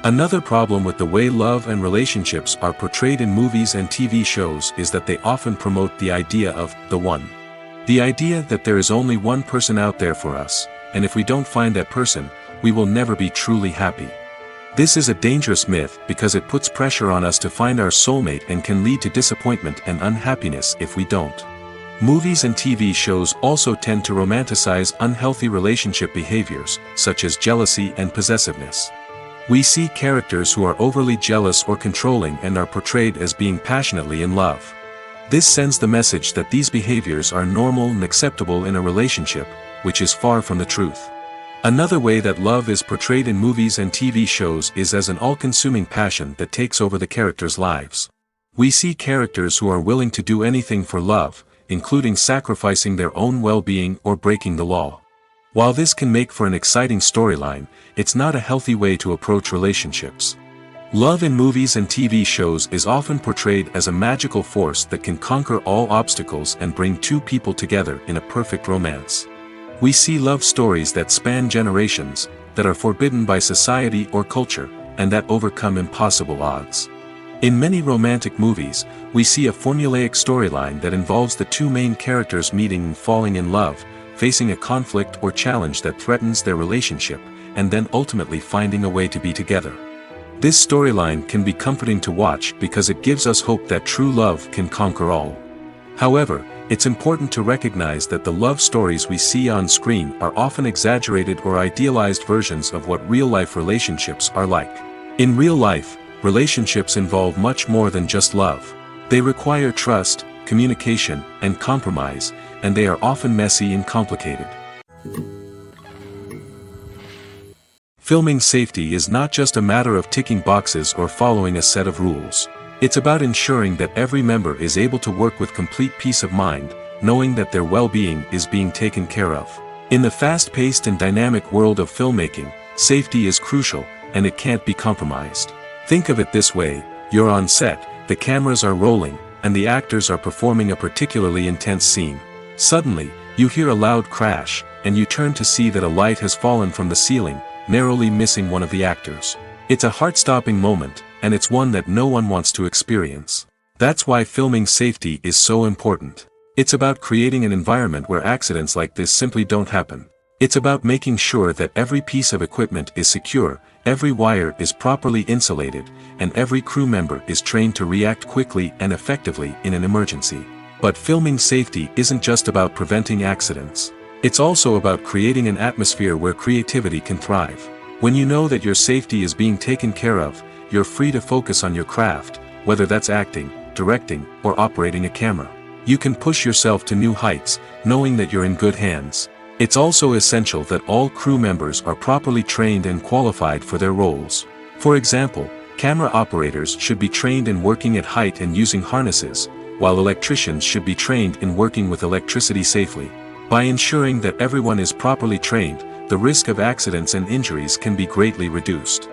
Another problem with the way love and relationships are portrayed in movies and TV shows is that they often promote the idea of the one. The idea that there is only one person out there for us, and if we don't find that person, we will never be truly happy. This is a dangerous myth because it puts pressure on us to find our soulmate and can lead to disappointment and unhappiness if we don't. Movies and TV shows also tend to romanticize unhealthy relationship behaviors, such as jealousy and possessiveness. We see characters who are overly jealous or controlling and are portrayed as being passionately in love. This sends the message that these behaviors are normal and acceptable in a relationship, which is far from the truth. Another way that love is portrayed in movies and TV shows is as an all-consuming passion that takes over the characters' lives. We see characters who are willing to do anything for love, including sacrificing their own well-being or breaking the law. While this can make for an exciting storyline, it's not a healthy way to approach relationships. Love in movies and TV shows is often portrayed as a magical force that can conquer all obstacles and bring two people together in a perfect romance. We see love stories that span generations, that are forbidden by society or culture, and that overcome impossible odds. In many romantic movies, we see a formulaic storyline that involves the two main characters meeting and falling in love, facing a conflict or challenge that threatens their relationship, and then ultimately finding a way to be together. This storyline can be comforting to watch because it gives us hope that true love can conquer all. However, it's important to recognize that the love stories we see on screen are often exaggerated or idealized versions of what real-life relationships are like. In real life, relationships involve much more than just love. They require trust, communication, and compromise, and they are often messy and complicated. Filming safety is not just a matter of ticking boxes or following a set of rules. It's about ensuring that every member is able to work with complete peace of mind, knowing that their well-being is being taken care of. In the fast-paced and dynamic world of filmmaking, safety is crucial, and it can't be compromised. Think of it this way: you're on set, the cameras are rolling, and the actors are performing a particularly intense scene. Suddenly, you hear a loud crash, and you turn to see that a light has fallen from the ceiling, narrowly missing one of the actors. It's a heart-stopping moment, and it's one that no one wants to experience. That's why filming safety is so important. It's about creating an environment where accidents like this simply don't happen. It's about making sure that every piece of equipment is secure, every wire is properly insulated, and every crew member is trained to react quickly and effectively in an emergency. But filming safety isn't just about preventing accidents. It's also about creating an atmosphere where creativity can thrive. When you know that your safety is being taken care of, you're free to focus on your craft, whether that's acting, directing, or operating a camera. You can push yourself to new heights, knowing that you're in good hands. It's also essential that all crew members are properly trained and qualified for their roles. For example, camera operators should be trained in working at height and using harnesses, while electricians should be trained in working with electricity safely. By ensuring that everyone is properly trained, the risk of accidents and injuries can be greatly reduced.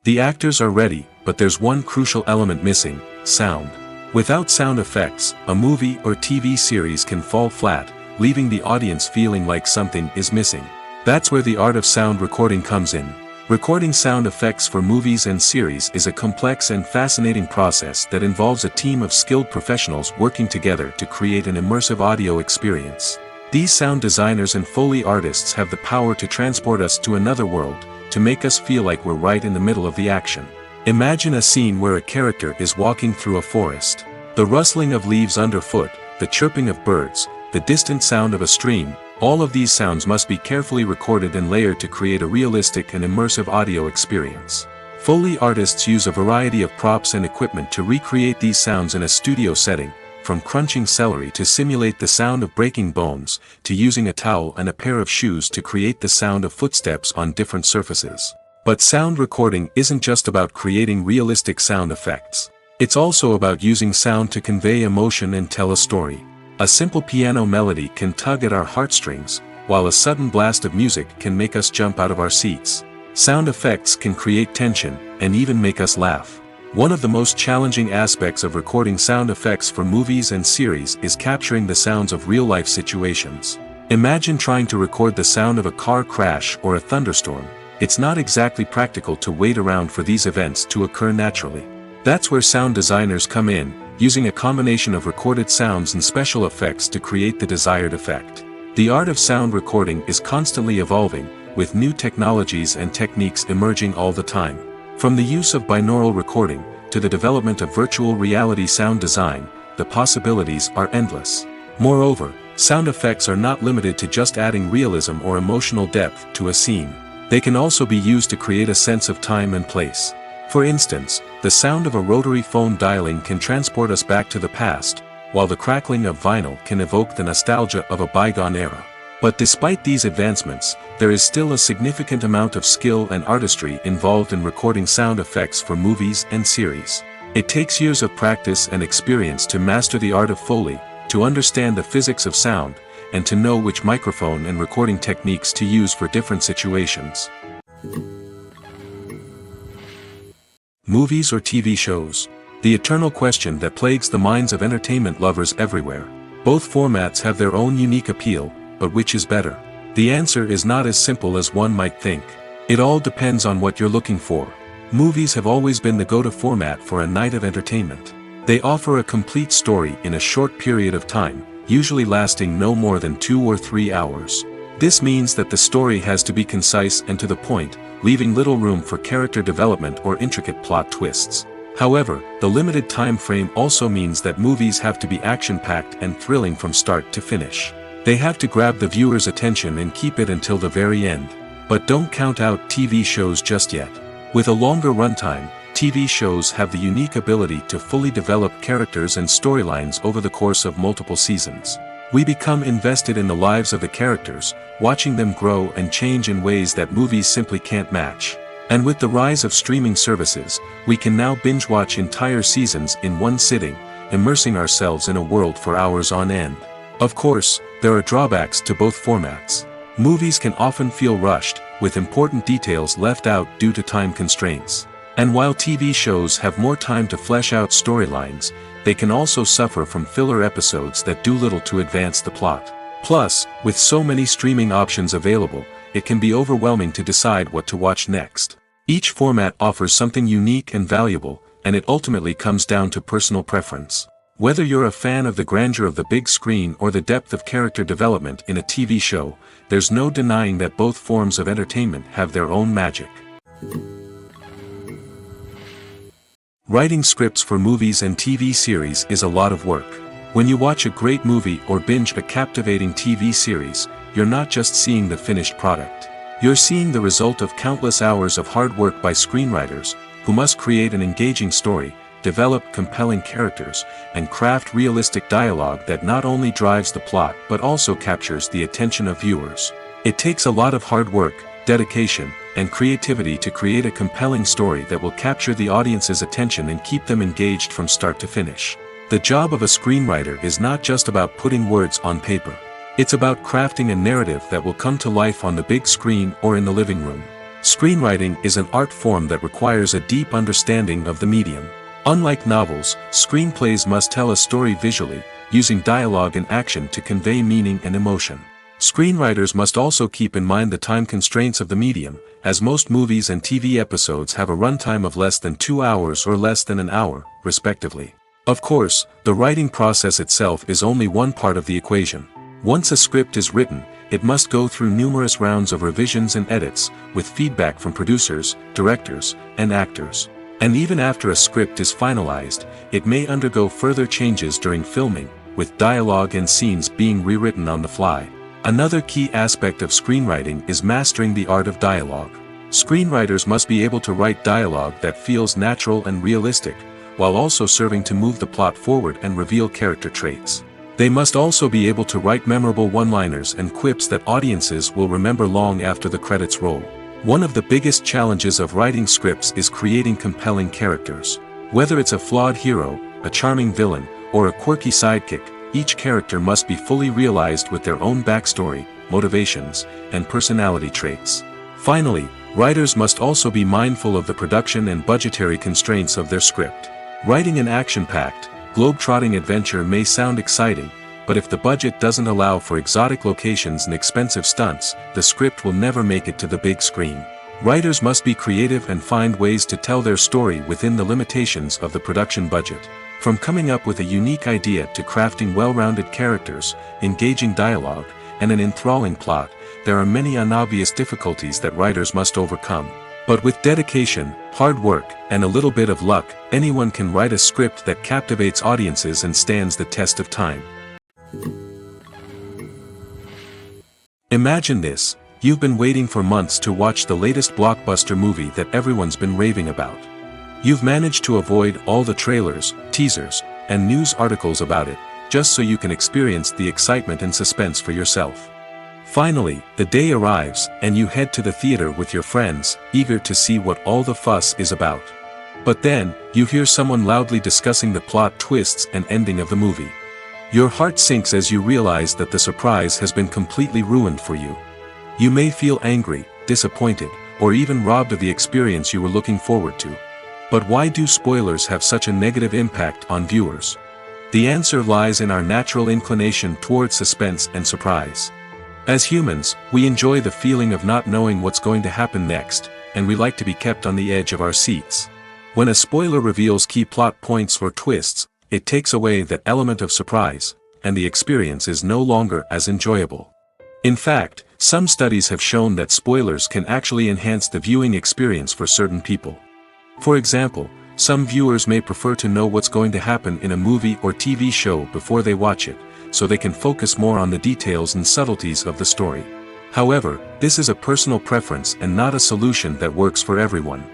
The actors are ready, but there's one crucial element missing: sound. Without sound effects, a movie or TV series can fall flat, leaving the audience feeling like something is missing. That's where the art of sound recording comes in. Recording sound effects for movies and series is a complex and fascinating process that involves a team of skilled professionals working together to create an immersive audio experience. These sound designers and Foley artists have the power to transport us to another world, to make us feel like we're right in the middle of the action. Imagine a scene where a character is walking through a forest. The rustling of leaves underfoot, the chirping of birds, the distant sound of a stream, all of these sounds must be carefully recorded and layered to create a realistic and immersive audio experience. Foley artists use a variety of props and equipment to recreate these sounds in a studio setting, from crunching celery to simulate the sound of breaking bones, to using a towel and a pair of shoes to create the sound of footsteps on different surfaces. But sound recording isn't just about creating realistic sound effects. It's also about using sound to convey emotion and tell a story. A simple piano melody can tug at our heartstrings, while a sudden blast of music can make us jump out of our seats. Sound effects can create tension, and even make us laugh. One of the most challenging aspects of recording sound effects for movies and series is capturing the sounds of real-life situations. Imagine trying to record the sound of a car crash or a thunderstorm. It's not exactly practical to wait around for these events to occur naturally. That's where sound designers come in, using a combination of recorded sounds and special effects to create the desired effect. The art of sound recording is constantly evolving, with new technologies and techniques emerging all the time. From the use of binaural recording, to the development of virtual reality sound design, the possibilities are endless. Moreover, sound effects are not limited to just adding realism or emotional depth to a scene. They can also be used to create a sense of time and place. For instance, the sound of a rotary phone dialing can transport us back to the past, while the crackling of vinyl can evoke the nostalgia of a bygone era. But despite these advancements, there is still a significant amount of skill and artistry involved in recording sound effects for movies and series. It takes years of practice and experience to master the art of Foley, to understand the physics of sound, and to know which microphone and recording techniques to use for different situations. Movies or TV shows? The eternal question that plagues the minds of entertainment lovers everywhere. Both formats have their own unique appeal, but which is better? The answer is not as simple as one might think. It all depends on what you're looking for. Movies have always been the go-to format for a night of entertainment. They offer a complete story in a short period of time, usually lasting no more than 2 or 3 hours. This means that the story has to be concise and to the point, leaving little room for character development or intricate plot twists. However, the limited time frame also means that movies have to be action-packed and thrilling from start to finish. They have to grab the viewer's attention and keep it until the very end. But don't count out TV shows just yet. With a longer runtime, TV shows have the unique ability to fully develop characters and storylines over the course of multiple seasons. We become invested in the lives of the characters, watching them grow and change in ways that movies simply can't match. And with the rise of streaming services, we can now binge-watch entire seasons in one sitting, immersing ourselves in a world for hours on end. Of course, there are drawbacks to both formats. Movies can often feel rushed, with important details left out due to time constraints. And while TV shows have more time to flesh out storylines, they can also suffer from filler episodes that do little to advance the plot. Plus, with so many streaming options available, it can be overwhelming to decide what to watch next. Each format offers something unique and valuable, and it ultimately comes down to personal preference. Whether you're a fan of the grandeur of the big screen or the depth of character development in a TV show, there's no denying that both forms of entertainment have their own magic. Writing scripts for movies and TV series is a lot of work. When you watch a great movie or binge a captivating TV series, you're not just seeing the finished product. You're seeing the result of countless hours of hard work by screenwriters, who must create an engaging story, develop compelling characters, and craft realistic dialogue that not only drives the plot but also captures the attention of viewers. It takes a lot of hard work, dedication, and creativity to create a compelling story that will capture the audience's attention and keep them engaged from start to finish. The job of a screenwriter is not just about putting words on paper. It's about crafting a narrative that will come to life on the big screen or in the living room. Screenwriting is an art form that requires a deep understanding of the medium. Unlike novels, screenplays must tell a story visually, using dialogue and action to convey meaning and emotion. Screenwriters must also keep in mind the time constraints of the medium, as most movies and TV episodes have a runtime of less than 2 hours or less than an hour, respectively. Of course, the writing process itself is only one part of the equation. Once a script is written, it must go through numerous rounds of revisions and edits, with feedback from producers, directors, and actors. And even after a script is finalized, it may undergo further changes during filming, with dialogue and scenes being rewritten on the fly. Another key aspect of screenwriting is mastering the art of dialogue. Screenwriters must be able to write dialogue that feels natural and realistic, while also serving to move the plot forward and reveal character traits. They must also be able to write memorable one-liners and quips that audiences will remember long after the credits roll. One of the biggest challenges of writing scripts is creating compelling characters. Whether it's a flawed hero, a charming villain, or a quirky sidekick, each character must be fully realized with their own backstory, motivations, and personality traits. Finally, writers must also be mindful of the production and budgetary constraints of their script. Writing an action-packed, globe-trotting adventure may sound exciting, but if the budget doesn't allow for exotic locations and expensive stunts, the script will never make it to the big screen. Writers must be creative and find ways to tell their story within the limitations of the production budget. From coming up with a unique idea to crafting well-rounded characters, engaging dialogue, and an enthralling plot, there are many unobvious difficulties that writers must overcome. But with dedication, hard work, and a little bit of luck, anyone can write a script that captivates audiences and stands the test of time. Imagine this: you've been waiting for months to watch the latest blockbuster movie that everyone's been raving about. You've managed to avoid all the trailers, teasers, and news articles about it, just so you can experience the excitement and suspense for yourself. Finally, the day arrives, and you head to the theater with your friends, eager to see what all the fuss is about. But then, you hear someone loudly discussing the plot twists and ending of the movie. Your heart sinks as you realize that the surprise has been completely ruined for you. You may feel angry, disappointed, or even robbed of the experience you were looking forward to. But why do spoilers have such a negative impact on viewers? The answer lies in our natural inclination toward suspense and surprise. As humans, we enjoy the feeling of not knowing what's going to happen next, and we like to be kept on the edge of our seats. When a spoiler reveals key plot points or twists, it takes away that element of surprise, and the experience is no longer as enjoyable. In fact, some studies have shown that spoilers can actually enhance the viewing experience for certain people. For example, some viewers may prefer to know what's going to happen in a movie or TV show before they watch it, so they can focus more on the details and subtleties of the story. However, this is a personal preference and not a solution that works for everyone.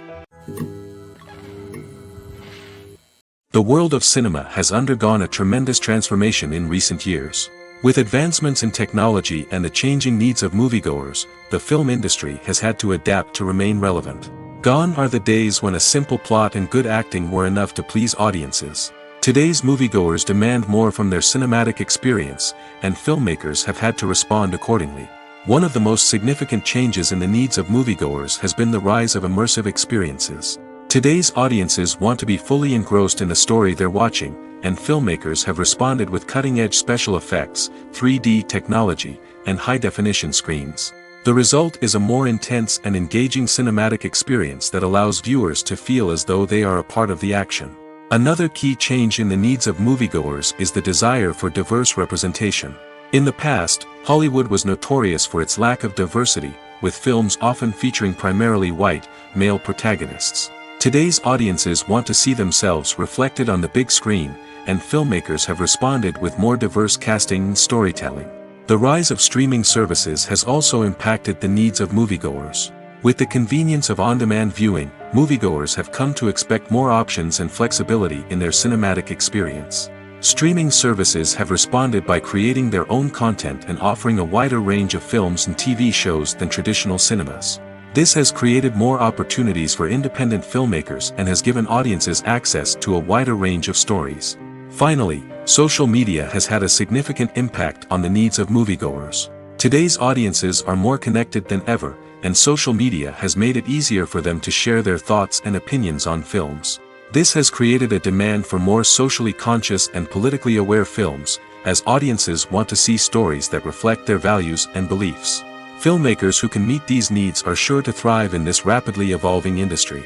The world of cinema has undergone a tremendous transformation in recent years. With advancements in technology and the changing needs of moviegoers, the film industry has had to adapt to remain relevant. Gone are the days when a simple plot and good acting were enough to please audiences. Today's moviegoers demand more from their cinematic experience, and filmmakers have had to respond accordingly. One of the most significant changes in the needs of moviegoers has been the rise of immersive experiences. Today's audiences want to be fully engrossed in the story they're watching, and filmmakers have responded with cutting-edge special effects, 3D technology, and high-definition screens. The result is a more intense and engaging cinematic experience that allows viewers to feel as though they are a part of the action. Another key change in the needs of moviegoers is the desire for diverse representation. In the past, Hollywood was notorious for its lack of diversity, with films often featuring primarily white, male protagonists. Today's audiences want to see themselves reflected on the big screen, and filmmakers have responded with more diverse casting and storytelling. The rise of streaming services has also impacted the needs of moviegoers. With the convenience of on-demand viewing, moviegoers have come to expect more options and flexibility in their cinematic experience. Streaming services have responded by creating their own content and offering a wider range of films and TV shows than traditional cinemas. This has created more opportunities for independent filmmakers and has given audiences access to a wider range of stories. Finally, social media has had a significant impact on the needs of moviegoers. Today's audiences are more connected than ever, and social media has made it easier for them to share their thoughts and opinions on films. This has created a demand for more socially conscious and politically aware films, as audiences want to see stories that reflect their values and beliefs. Filmmakers who can meet these needs are sure to thrive in this rapidly evolving industry.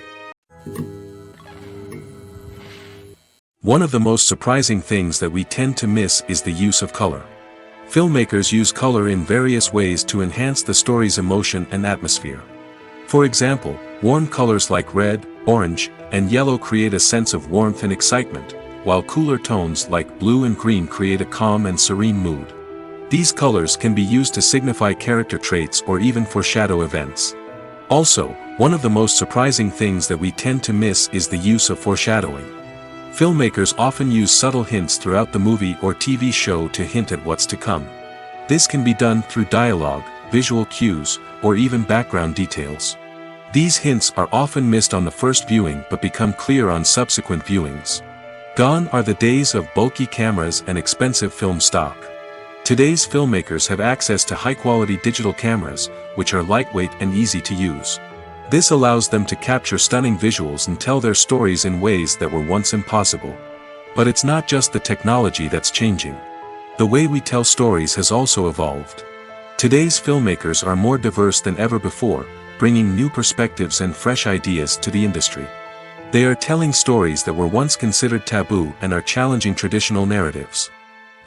One of the most surprising things that we tend to miss is the use of color. Filmmakers use color in various ways to enhance the story's emotion and atmosphere. For example, warm colors like red, orange, and yellow create a sense of warmth and excitement, while cooler tones like blue and green create a calm and serene mood. These colors can be used to signify character traits or even foreshadow events. Also, one of the most surprising things that we tend to miss is the use of foreshadowing. Filmmakers often use subtle hints throughout the movie or TV show to hint at what's to come. This can be done through dialogue, visual cues, or even background details. These hints are often missed on the first viewing but become clear on subsequent viewings. Gone are the days of bulky cameras and expensive film stock. Today's filmmakers have access to high-quality digital cameras, which are lightweight and easy to use. This allows them to capture stunning visuals and tell their stories in ways that were once impossible. But it's not just the technology that's changing. The way we tell stories has also evolved. Today's filmmakers are more diverse than ever before, bringing new perspectives and fresh ideas to the industry. They are telling stories that were once considered taboo and are challenging traditional narratives.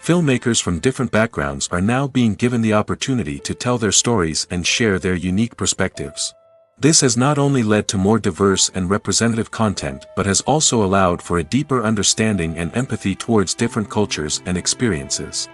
Filmmakers from different backgrounds are now being given the opportunity to tell their stories and share their unique perspectives. This has not only led to more diverse and representative content but has also allowed for a deeper understanding and empathy towards different cultures and experiences.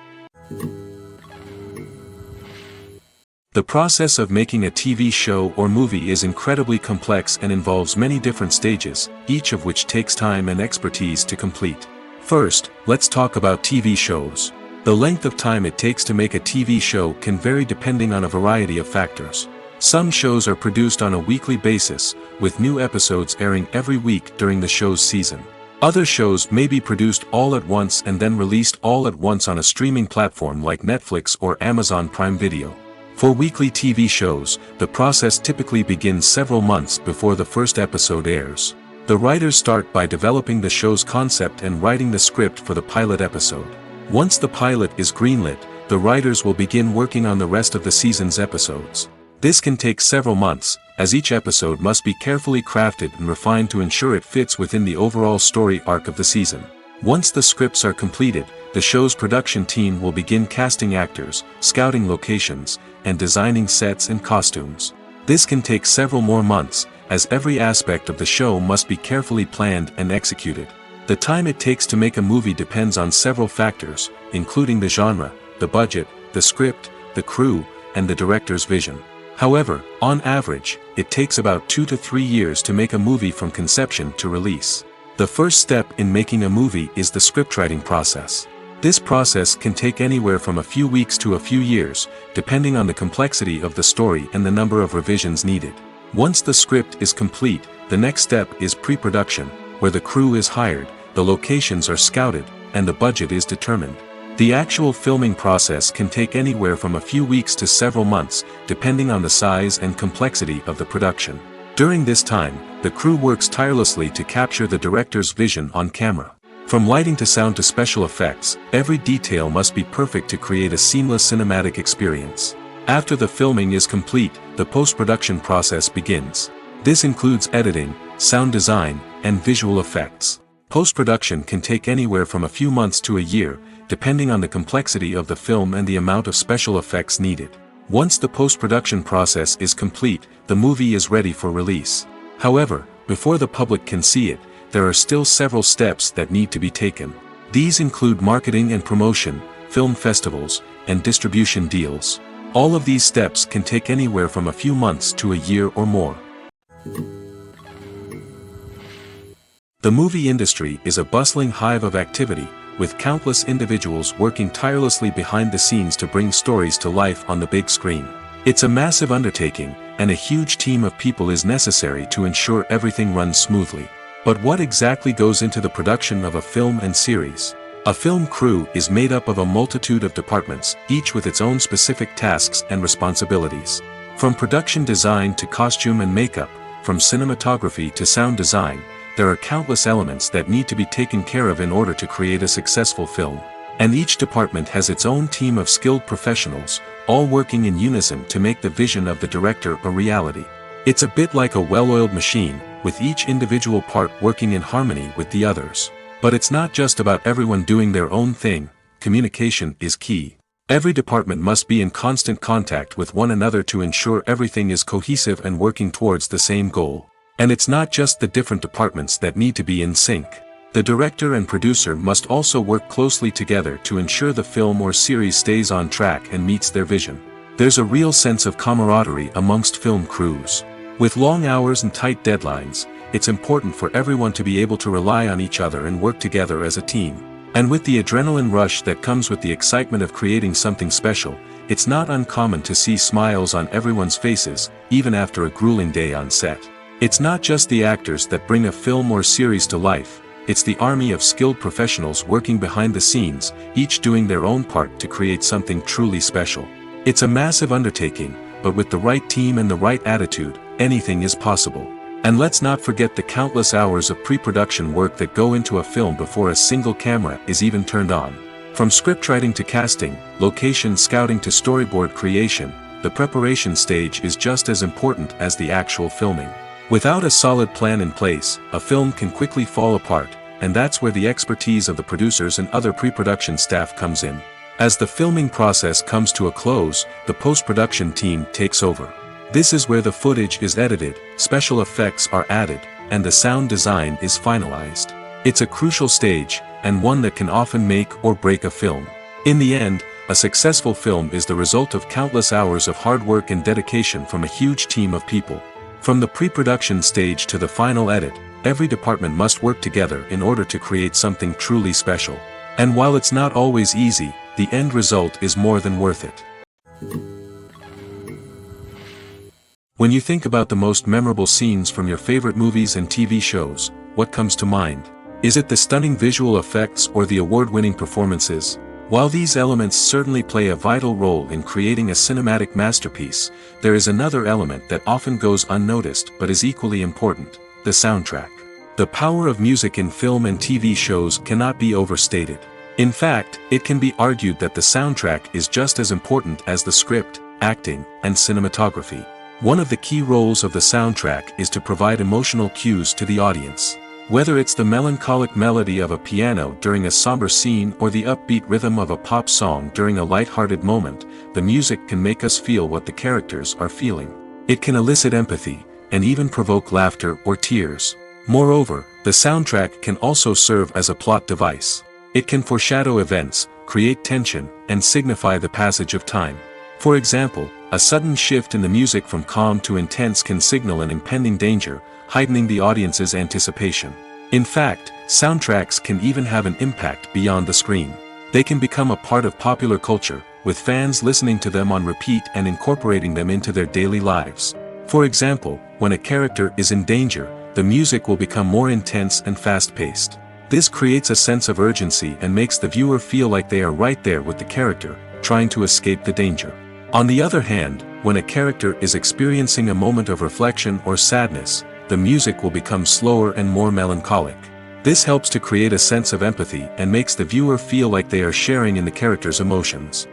The process of making a TV show or movie is incredibly complex and involves many different stages, each of which takes time and expertise to complete. First, let's talk about TV shows. The length of time it takes to make a TV show can vary depending on a variety of factors. Some shows are produced on a weekly basis, with new episodes airing every week during the show's season. Other shows may be produced all at once and then released all at once on a streaming platform like Netflix or Amazon Prime Video. For weekly TV shows, the process typically begins several months before the first episode airs. The writers start by developing the show's concept and writing the script for the pilot episode. Once the pilot is greenlit, the writers will begin working on the rest of the season's episodes. This can take several months, as each episode must be carefully crafted and refined to ensure it fits within the overall story arc of the season. Once the scripts are completed, the show's production team will begin casting actors, scouting locations, and designing sets and costumes. This can take several more months, as every aspect of the show must be carefully planned and executed. The time it takes to make a movie depends on several factors, including the genre, the budget, the script, the crew, and the director's vision. However, on average, it takes about 2 to 3 years to make a movie from conception to release. The first step in making a movie is the scriptwriting process. This process can take anywhere from a few weeks to a few years, depending on the complexity of the story and the number of revisions needed. Once the script is complete, the next step is pre-production, where the crew is hired, the locations are scouted, and the budget is determined. The actual filming process can take anywhere from a few weeks to several months, depending on the size and complexity of the production. During this time, the crew works tirelessly to capture the director's vision on camera. From lighting to sound to special effects, every detail must be perfect to create a seamless cinematic experience. After the filming is complete, the post-production process begins. This includes editing, sound design, and visual effects. Post-production can take anywhere from a few months to a year, depending on the complexity of the film and the amount of special effects needed. Once the post-production process is complete, the movie is ready for release. However, before the public can see it, there are still several steps that need to be taken. These include marketing and promotion, film festivals, and distribution deals. All of these steps can take anywhere from a few months to a year or more. The movie industry is a bustling hive of activity, with countless individuals working tirelessly behind the scenes to bring stories to life on the big screen. It's a massive undertaking, and a huge team of people is necessary to ensure everything runs smoothly. But what exactly goes into the production of a film and series? A film crew is made up of a multitude of departments, each with its own specific tasks and responsibilities. From production design to costume and makeup, from cinematography to sound design, there are countless elements that need to be taken care of in order to create a successful film. And each department has its own team of skilled professionals, all working in unison to make the vision of the director a reality. It's a bit like a well-oiled machine, with each individual part working in harmony with the others. But it's not just about everyone doing their own thing, communication is key. Every department must be in constant contact with one another to ensure everything is cohesive and working towards the same goal. And it's not just the different departments that need to be in sync. The director and producer must also work closely together to ensure the film or series stays on track and meets their vision. There's a real sense of camaraderie amongst film crews. With long hours and tight deadlines, it's important for everyone to be able to rely on each other and work together as a team. And with the adrenaline rush that comes with the excitement of creating something special, it's not uncommon to see smiles on everyone's faces, even after a grueling day on set. It's not just the actors that bring a film or series to life, it's the army of skilled professionals working behind the scenes, each doing their own part to create something truly special. It's a massive undertaking, but with the right team and the right attitude, anything is possible. And let's not forget the countless hours of pre-production work that go into a film before a single camera is even turned on. From scriptwriting to casting, location scouting to storyboard creation, the preparation stage is just as important as the actual filming. Without a solid plan in place, a film can quickly fall apart, and that's where the expertise of the producers and other pre-production staff comes in. As the filming process comes to a close, the post-production team takes over. This is where the footage is edited, special effects are added, and the sound design is finalized. It's a crucial stage, and one that can often make or break a film. In the end, a successful film is the result of countless hours of hard work and dedication from a huge team of people. From the pre-production stage to the final edit, every department must work together in order to create something truly special. And while it's not always easy, the end result is more than worth it. When you think about the most memorable scenes from your favorite movies and TV shows, what comes to mind? Is it the stunning visual effects or the award-winning performances? While these elements certainly play a vital role in creating a cinematic masterpiece, there is another element that often goes unnoticed but is equally important: the soundtrack. The power of music in film and TV shows cannot be overstated. In fact, it can be argued that the soundtrack is just as important as the script, acting, and cinematography. One of the key roles of the soundtrack is to provide emotional cues to the audience. Whether it's the melancholic melody of a piano during a somber scene or the upbeat rhythm of a pop song during a light-hearted moment, the music can make us feel what the characters are feeling. It can elicit empathy, and even provoke laughter or tears. Moreover, the soundtrack can also serve as a plot device. It can foreshadow events, create tension, and signify the passage of time. For example, a sudden shift in the music from calm to intense can signal an impending danger, heightening the audience's anticipation. In fact, soundtracks can even have an impact beyond the screen. They can become a part of popular culture, with fans listening to them on repeat and incorporating them into their daily lives. For example, when a character is in danger, the music will become more intense and fast-paced. This creates a sense of urgency and makes the viewer feel like they are right there with the character, trying to escape the danger. On the other hand, when a character is experiencing a moment of reflection or sadness, the music will become slower and more melancholic. This helps to create a sense of empathy and makes the viewer feel like they are sharing in the character's emotions.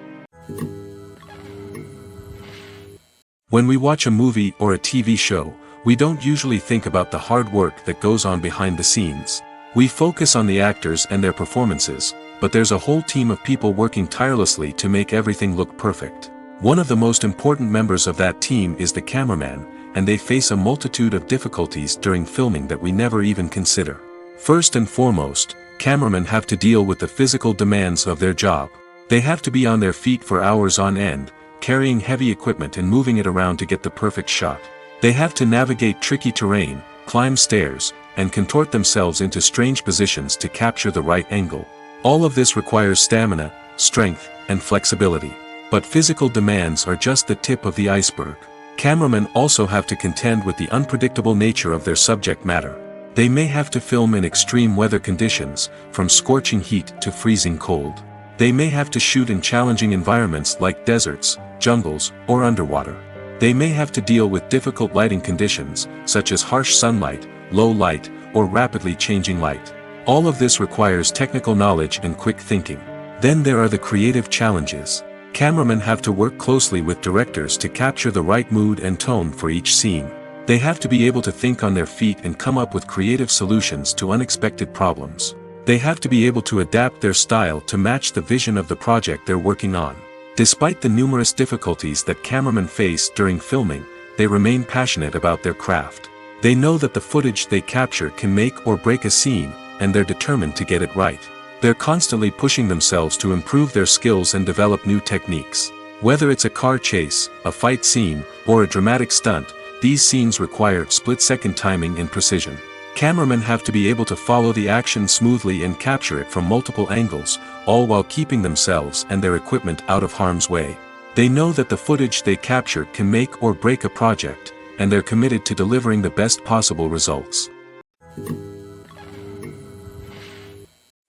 When we watch a movie or a TV show, we don't usually think about the hard work that goes on behind the scenes. We focus on the actors and their performances, but there's a whole team of people working tirelessly to make everything look perfect. One of the most important members of that team is the cameraman, and they face a multitude of difficulties during filming that we never even consider. First and foremost, cameramen have to deal with the physical demands of their job. They have to be on their feet for hours on end, carrying heavy equipment and moving it around to get the perfect shot. They have to navigate tricky terrain, climb stairs, and contort themselves into strange positions to capture the right angle. All of this requires stamina, strength, and flexibility. But physical demands are just the tip of the iceberg. Cameramen also have to contend with the unpredictable nature of their subject matter. They may have to film in extreme weather conditions, from scorching heat to freezing cold. They may have to shoot in challenging environments like deserts, jungles, or underwater. They may have to deal with difficult lighting conditions, such as harsh sunlight, low light, or rapidly changing light. All of this requires technical knowledge and quick thinking. Then there are the creative challenges. Cameramen have to work closely with directors to capture the right mood and tone for each scene. They have to be able to think on their feet and come up with creative solutions to unexpected problems. They have to be able to adapt their style to match the vision of the project they're working on. Despite the numerous difficulties that cameramen face during filming, they remain passionate about their craft. They know that the footage they capture can make or break a scene, and they're determined to get it right. They're constantly pushing themselves to improve their skills and develop new techniques. Whether it's a car chase, a fight scene, or a dramatic stunt, these scenes require split-second timing and precision. Cameramen have to be able to follow the action smoothly and capture it from multiple angles, all while keeping themselves and their equipment out of harm's way. They know that the footage they capture can make or break a project, and they're committed to delivering the best possible results.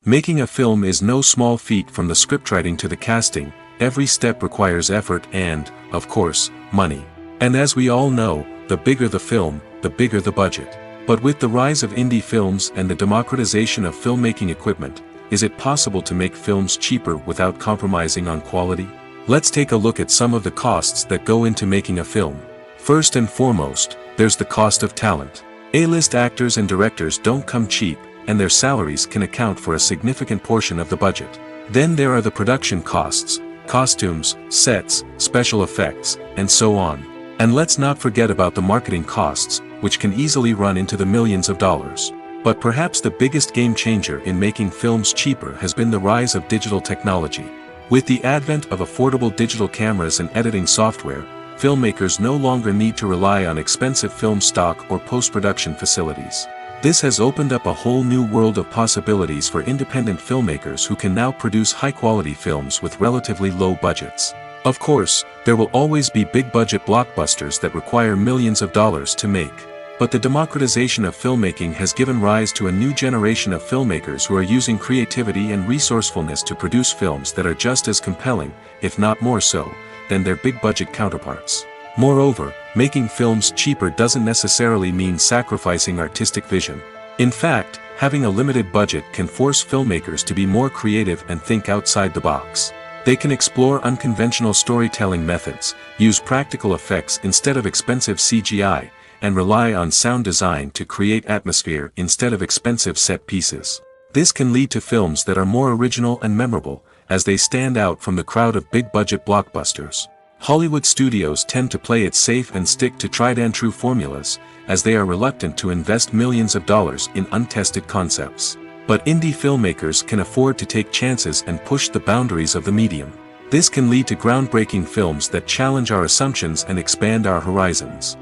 Making a film is no small feat. From the scriptwriting to the casting, every step requires effort and, of course, money. And as we all know, the bigger the film, the bigger the budget. But with the rise of indie films and the democratization of filmmaking equipment, is it possible to make films cheaper without compromising on quality? Let's take a look at some of the costs that go into making a film. First and foremost, there's the cost of talent. A-list actors and directors don't come cheap, and their salaries can account for a significant portion of the budget. Then there are the production costs, costumes, sets, special effects, and so on. And let's not forget about the marketing costs, which can easily run into the millions of dollars. But perhaps the biggest game changer in making films cheaper has been the rise of digital technology. With the advent of affordable digital cameras and editing software, filmmakers no longer need to rely on expensive film stock or post-production facilities. This has opened up a whole new world of possibilities for independent filmmakers who can now produce high-quality films with relatively low budgets. Of course, there will always be big-budget blockbusters that require millions of dollars to make. But the democratization of filmmaking has given rise to a new generation of filmmakers who are using creativity and resourcefulness to produce films that are just as compelling, if not more so, than their big-budget counterparts. Moreover, making films cheaper doesn't necessarily mean sacrificing artistic vision. In fact, having a limited budget can force filmmakers to be more creative and think outside the box. They can explore unconventional storytelling methods, use practical effects instead of expensive CGI, and rely on sound design to create atmosphere instead of expensive set pieces. This can lead to films that are more original and memorable, as they stand out from the crowd of big-budget blockbusters. Hollywood studios tend to play it safe and stick to tried-and-true formulas, as they are reluctant to invest millions of dollars in untested concepts. But indie filmmakers can afford to take chances and push the boundaries of the medium. This can lead to groundbreaking films that challenge our assumptions and expand our horizons.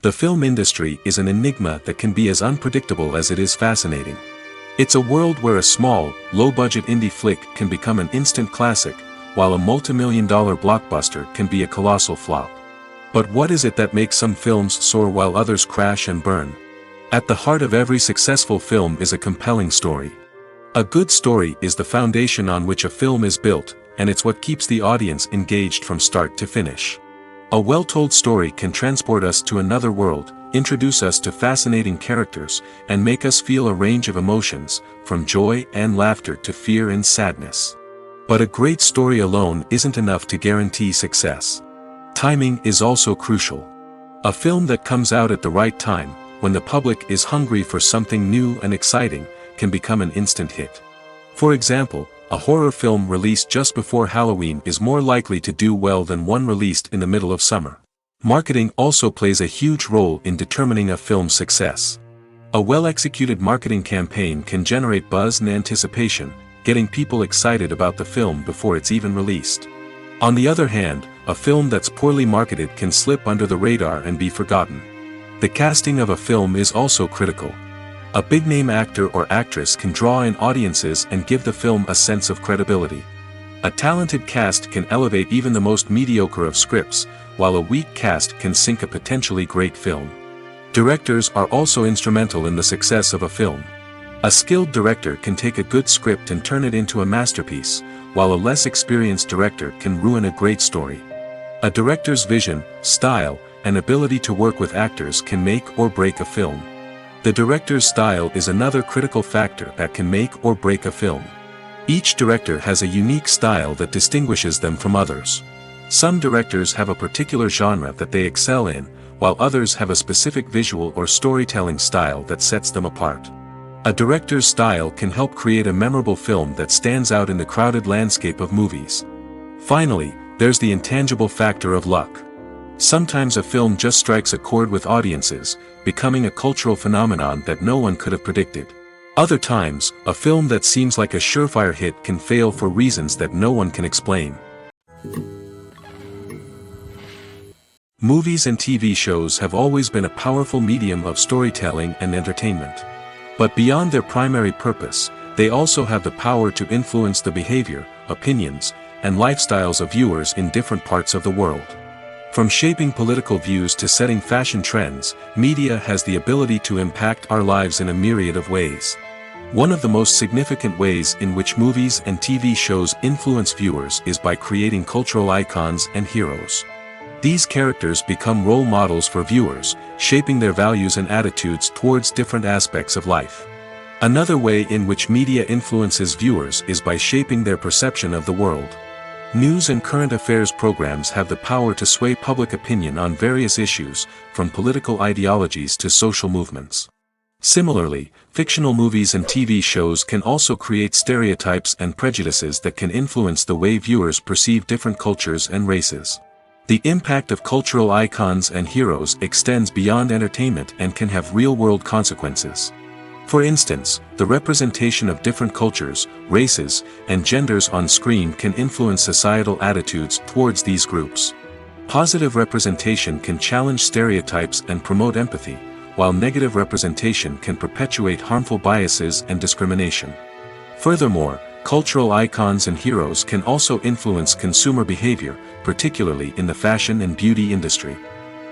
The film industry is an enigma that can be as unpredictable as it is fascinating. It's a world where a small, low-budget indie flick can become an instant classic, while a multi-million-dollar blockbuster can be a colossal flop. But what is it that makes some films soar while others crash and burn? At the heart of every successful film is a compelling story. A good story is the foundation on which a film is built, and it's what keeps the audience engaged from start to finish. A well-told story can transport us to another world, introduce us to fascinating characters, and make us feel a range of emotions, from joy and laughter to fear and sadness. But a great story alone isn't enough to guarantee success. Timing is also crucial. A film that comes out at the right time, when the public is hungry for something new and exciting, can become an instant hit. For example, a horror film released just before Halloween is more likely to do well than one released in the middle of summer. Marketing also plays a huge role in determining a film's success. A well-executed marketing campaign can generate buzz and anticipation, getting people excited about the film before it's even released. On the other hand, a film that's poorly marketed can slip under the radar and be forgotten. The casting of a film is also critical. A big-name actor or actress can draw in audiences and give the film a sense of credibility. A talented cast can elevate even the most mediocre of scripts, while a weak cast can sink a potentially great film. Directors are also instrumental in the success of a film. A skilled director can take a good script and turn it into a masterpiece, while a less experienced director can ruin a great story. A director's vision, style, and ability to work with actors can make or break a film. The director's style is another critical factor that can make or break a film. Each director has a unique style that distinguishes them from others. Some directors have a particular genre that they excel in, while others have a specific visual or storytelling style that sets them apart. A director's style can help create a memorable film that stands out in the crowded landscape of movies. Finally, there's the intangible factor of luck. Sometimes a film just strikes a chord with audiences, becoming a cultural phenomenon that no one could have predicted. Other times, a film that seems like a surefire hit can fail for reasons that no one can explain. Movies and TV shows have always been a powerful medium of storytelling and entertainment. But beyond their primary purpose, they also have the power to influence the behavior, opinions, and lifestyles of viewers in different parts of the world. From shaping political views to setting fashion trends, media has the ability to impact our lives in a myriad of ways. One of the most significant ways in which movies and TV shows influence viewers is by creating cultural icons and heroes. These characters become role models for viewers, shaping their values and attitudes towards different aspects of life. Another way in which media influences viewers is by shaping their perception of the world. News and current affairs programs have the power to sway public opinion on various issues, from political ideologies to social movements. Similarly, fictional movies and TV shows can also create stereotypes and prejudices that can influence the way viewers perceive different cultures and races. The impact of cultural icons and heroes extends beyond entertainment and can have real-world consequences. For instance, the representation of different cultures, races, and genders on screen can influence societal attitudes towards these groups. Positive representation can challenge stereotypes and promote empathy, while negative representation can perpetuate harmful biases and discrimination. Furthermore, cultural icons and heroes can also influence consumer behavior, particularly in the fashion and beauty industry.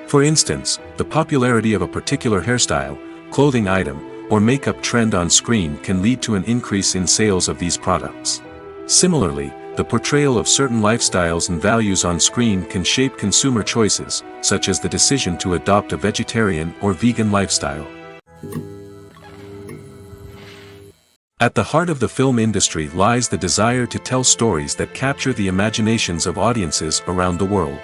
For instance, the popularity of a particular hairstyle, clothing item, or makeup trend on screen can lead to an increase in sales of these products. Similarly, the portrayal of certain lifestyles and values on screen can shape consumer choices, such as the decision to adopt a vegetarian or vegan lifestyle. At the heart of the film industry lies the desire to tell stories that capture the imaginations of audiences around the world.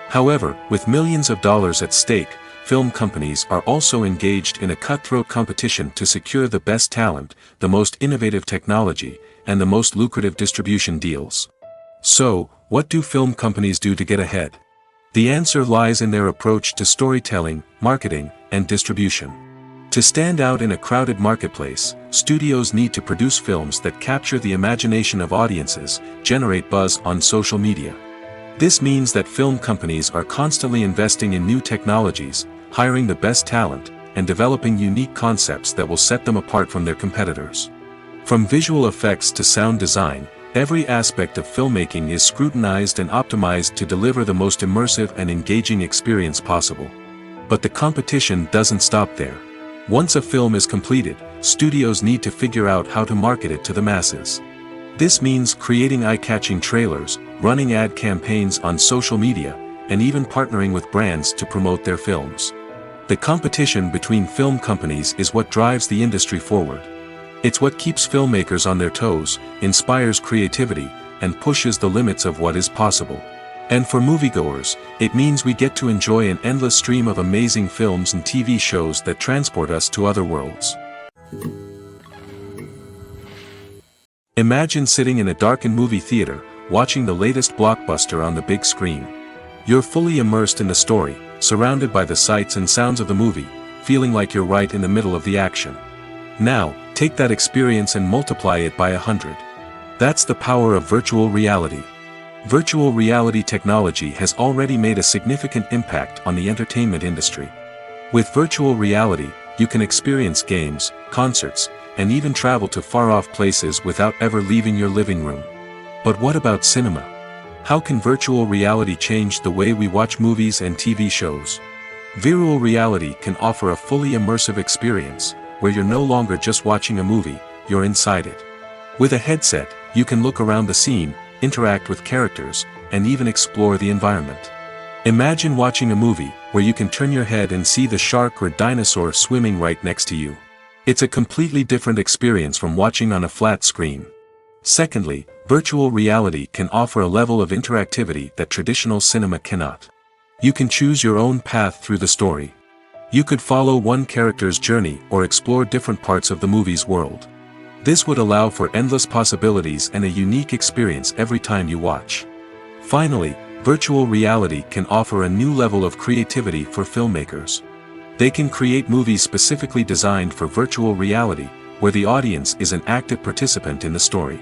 However, with millions of dollars at stake, film companies are also engaged in a cutthroat competition to secure the best talent, the most innovative technology, and the most lucrative distribution deals. So, what do film companies do to get ahead? The answer lies in their approach to storytelling, marketing, and distribution. To stand out in a crowded marketplace, studios need to produce films that capture the imagination of audiences, generate buzz on social media. This means that film companies are constantly investing in new technologies, hiring the best talent, and developing unique concepts that will set them apart from their competitors. From visual effects to sound design, every aspect of filmmaking is scrutinized and optimized to deliver the most immersive and engaging experience possible. But the competition doesn't stop there. Once a film is completed, studios need to figure out how to market it to the masses. This means creating eye-catching trailers, running ad campaigns on social media, and even partnering with brands to promote their films. The competition between film companies is what drives the industry forward. It's what keeps filmmakers on their toes, inspires creativity, and pushes the limits of what is possible. And for moviegoers, it means we get to enjoy an endless stream of amazing films and TV shows that transport us to other worlds. Imagine sitting in a darkened movie theater, watching the latest blockbuster on the big screen. You're fully immersed in the story, surrounded by the sights and sounds of the movie, feeling like you're right in the middle of the action. Now, take that experience and multiply it by 100. That's the power of virtual reality. Virtual reality technology has already made a significant impact on the entertainment industry. With virtual reality, you can experience games, concerts, and even travel to far-off places without ever leaving your living room. But what about cinema? How can virtual reality change the way we watch movies and TV shows? Virtual reality can offer a fully immersive experience, where you're no longer just watching a movie, you're inside it. With a headset, you can look around the scene, interact with characters, and even explore the environment. Imagine watching a movie where you can turn your head and see the shark or dinosaur swimming right next to you. It's a completely different experience from watching on a flat screen. Secondly, virtual reality can offer a level of interactivity that traditional cinema cannot. You can choose your own path through the story. You could follow one character's journey or explore different parts of the movie's world. This would allow for endless possibilities and a unique experience every time you watch. Finally, virtual reality can offer a new level of creativity for filmmakers. They can create movies specifically designed for virtual reality, where the audience is an active participant in the story.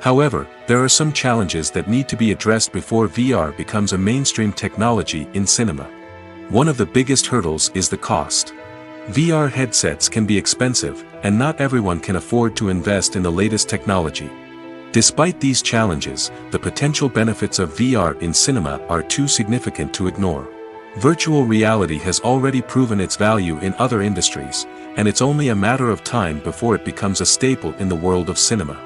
However, there are some challenges that need to be addressed before VR becomes a mainstream technology in cinema. One of the biggest hurdles is the cost. VR headsets can be expensive, and not everyone can afford to invest in the latest technology. Despite these challenges, the potential benefits of VR in cinema are too significant to ignore. Virtual reality has already proven its value in other industries, and it's only a matter of time before it becomes a staple in the world of cinema.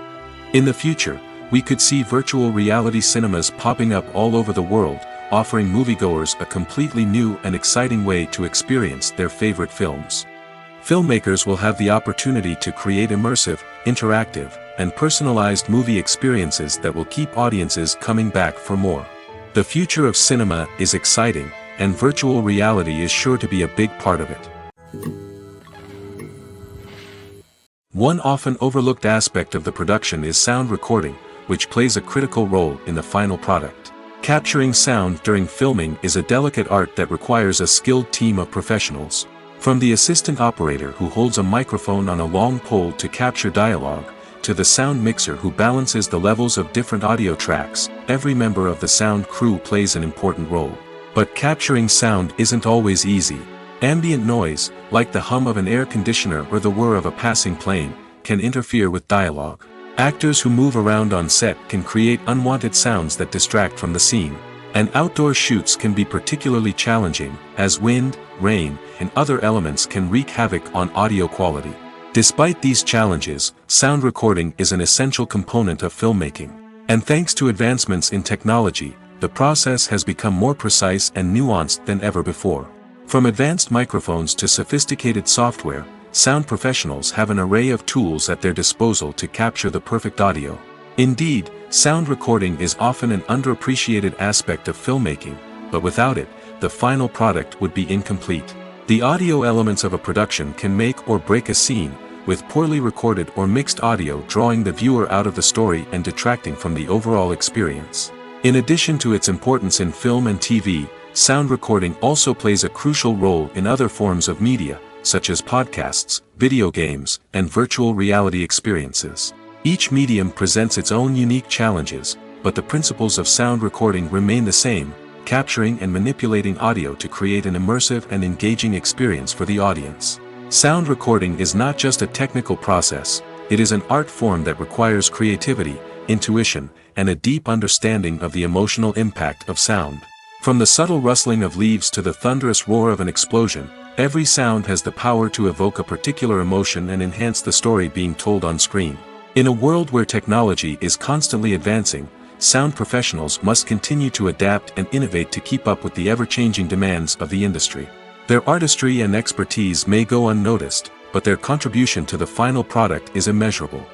In the future, we could see virtual reality cinemas popping up all over the world, offering moviegoers a completely new and exciting way to experience their favorite films. Filmmakers will have the opportunity to create immersive, interactive, and personalized movie experiences that will keep audiences coming back for more. The future of cinema is exciting, and virtual reality is sure to be a big part of it. One often overlooked aspect of the production is sound recording, which plays a critical role in the final product. Capturing sound during filming is a delicate art that requires a skilled team of professionals. From the assistant operator who holds a microphone on a long pole to capture dialogue, to the sound mixer who balances the levels of different audio tracks, every member of the sound crew plays an important role. But capturing sound isn't always easy. Ambient noise, like the hum of an air conditioner or the whir of a passing plane, can interfere with dialogue. Actors who move around on set can create unwanted sounds that distract from the scene. And outdoor shoots can be particularly challenging, as wind, rain, and other elements can wreak havoc on audio quality. Despite these challenges, sound recording is an essential component of filmmaking. And thanks to advancements in technology, the process has become more precise and nuanced than ever before. From advanced microphones to sophisticated software, sound professionals have an array of tools at their disposal to capture the perfect audio. Indeed, sound recording is often an underappreciated aspect of filmmaking, but without it, the final product would be incomplete. The audio elements of a production can make or break a scene, with poorly recorded or mixed audio drawing the viewer out of the story and detracting from the overall experience. In addition to its importance in film and TV, sound recording also plays a crucial role in other forms of media, such as podcasts, video games, and virtual reality experiences. Each medium presents its own unique challenges, but the principles of sound recording remain the same, capturing and manipulating audio to create an immersive and engaging experience for the audience. Sound recording is not just a technical process, it is an art form that requires creativity, intuition, and a deep understanding of the emotional impact of sound. From the subtle rustling of leaves to the thunderous roar of an explosion, every sound has the power to evoke a particular emotion and enhance the story being told on screen. In a world where technology is constantly advancing, sound professionals must continue to adapt and innovate to keep up with the ever-changing demands of the industry. Their artistry and expertise may go unnoticed, but their contribution to the final product is immeasurable.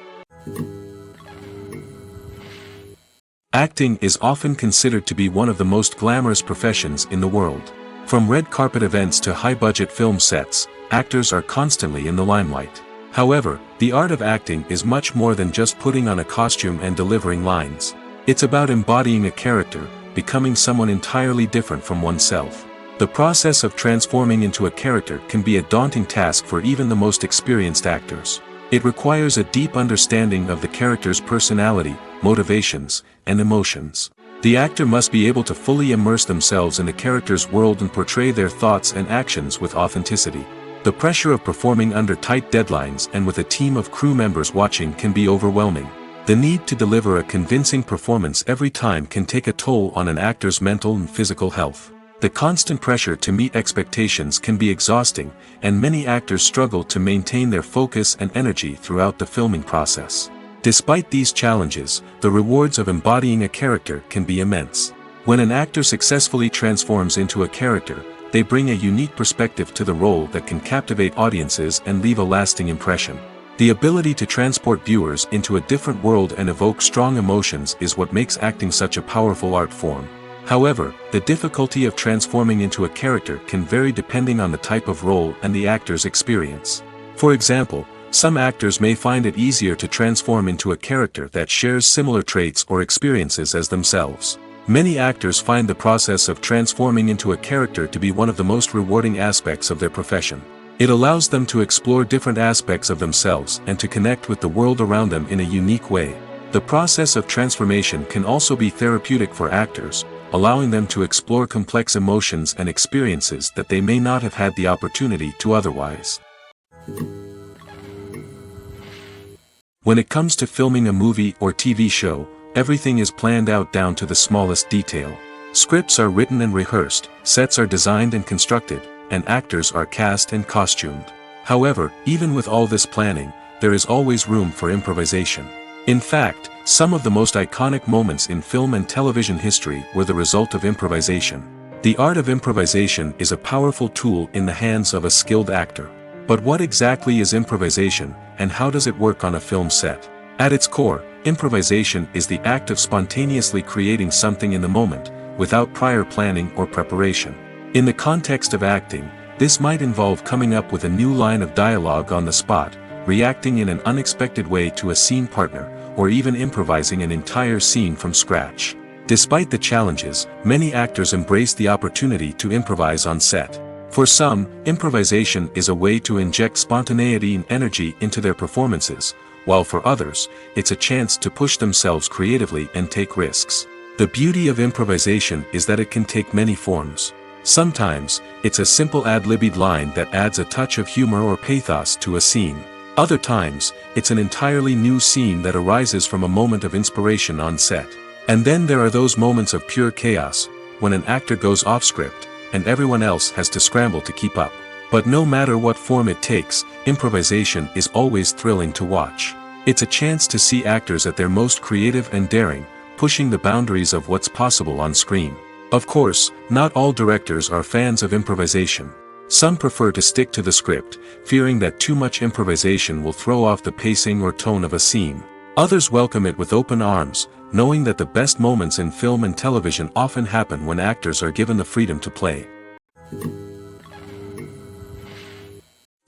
Acting is often considered to be one of the most glamorous professions in the world. From red carpet events to high-budget film sets, actors are constantly in the limelight. However, the art of acting is much more than just putting on a costume and delivering lines. It's about embodying a character, becoming someone entirely different from oneself. The process of transforming into a character can be a daunting task for even the most experienced actors. It requires a deep understanding of the character's personality, motivations, and emotions. The actor must be able to fully immerse themselves in the character's world and portray their thoughts and actions with authenticity. The pressure of performing under tight deadlines and with a team of crew members watching can be overwhelming. The need to deliver a convincing performance every time can take a toll on an actor's mental and physical health. The constant pressure to meet expectations can be exhausting, and many actors struggle to maintain their focus and energy throughout the filming process. Despite these challenges, the rewards of embodying a character can be immense. When an actor successfully transforms into a character, they bring a unique perspective to the role that can captivate audiences and leave a lasting impression. The ability to transport viewers into a different world and evoke strong emotions is what makes acting such a powerful art form. However, the difficulty of transforming into a character can vary depending on the type of role and the actor's experience. For example, some actors may find it easier to transform into a character that shares similar traits or experiences as themselves. Many actors find the process of transforming into a character to be one of the most rewarding aspects of their profession. It allows them to explore different aspects of themselves and to connect with the world around them in a unique way. The process of transformation can also be therapeutic for actors, allowing them to explore complex emotions and experiences that they may not have had the opportunity to otherwise. When it comes to filming a movie or TV show, everything is planned out down to the smallest detail. Scripts are written and rehearsed, sets are designed and constructed, and actors are cast and costumed. However, even with all this planning, there is always room for improvisation. In fact, some of the most iconic moments in film and television history were the result of improvisation. The art of improvisation is a powerful tool in the hands of a skilled actor. But what exactly is improvisation, and how does it work on a film set? At its core, improvisation is the act of spontaneously creating something in the moment, without prior planning or preparation. In the context of acting, this might involve coming up with a new line of dialogue on the spot, reacting in an unexpected way to a scene partner, or even improvising an entire scene from scratch. Despite the challenges, many actors embrace the opportunity to improvise on set. For some, improvisation is a way to inject spontaneity and energy into their performances, while for others, it's a chance to push themselves creatively and take risks. The beauty of improvisation is that it can take many forms. Sometimes, it's a simple ad-libbed line that adds a touch of humor or pathos to a scene. Other times, it's an entirely new scene that arises from a moment of inspiration on set. And then there are those moments of pure chaos, when an actor goes off script, and everyone else has to scramble to keep up. But no matter what form it takes, improvisation is always thrilling to watch. It's a chance to see actors at their most creative and daring, pushing the boundaries of what's possible on screen. Of course, not all directors are fans of improvisation. Some prefer to stick to the script, fearing that too much improvisation will throw off the pacing or tone of a scene. Others welcome it with open arms, knowing that the best moments in film and television often happen when actors are given the freedom to play.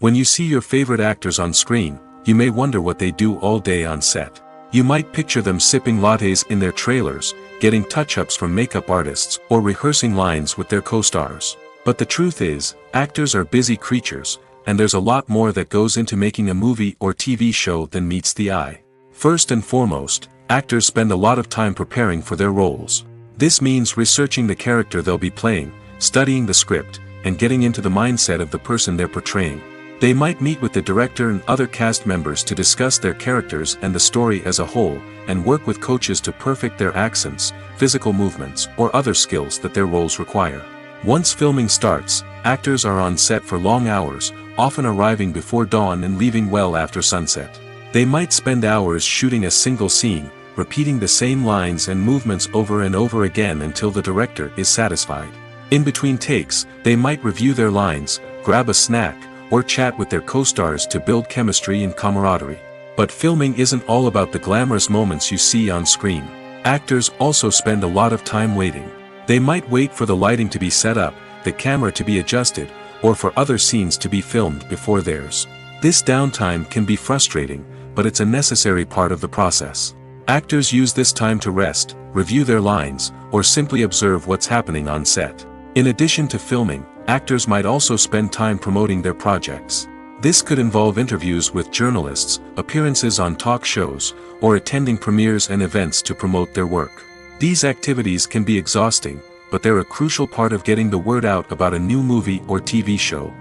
When you see your favorite actors on screen, you may wonder what they do all day on set. You might picture them sipping lattes in their trailers, getting touch-ups from makeup artists, or rehearsing lines with their co-stars. But the truth is, actors are busy creatures, and there's a lot more that goes into making a movie or TV show than meets the eye. First and foremost, actors spend a lot of time preparing for their roles. This means researching the character they'll be playing, studying the script, and getting into the mindset of the person they're portraying. They might meet with the director and other cast members to discuss their characters and the story as a whole, and work with coaches to perfect their accents, physical movements, or other skills that their roles require. Once filming starts, actors are on set for long hours, often arriving before dawn and leaving well after sunset. They might spend hours shooting a single scene, repeating the same lines and movements over and over again until the director is satisfied. In between takes, they might review their lines, grab a snack, or chat with their co-stars to build chemistry and camaraderie. But filming isn't all about the glamorous moments you see on screen. Actors also spend a lot of time waiting. They might wait for the lighting to be set up, the camera to be adjusted, or for other scenes to be filmed before theirs. This downtime can be frustrating, but it's a necessary part of the process. Actors use this time to rest, review their lines, or simply observe what's happening on set. In addition to filming, actors might also spend time promoting their projects. This could involve interviews with journalists, appearances on talk shows, or attending premieres and events to promote their work. These activities can be exhausting, but they're a crucial part of getting the word out about a new movie or TV show.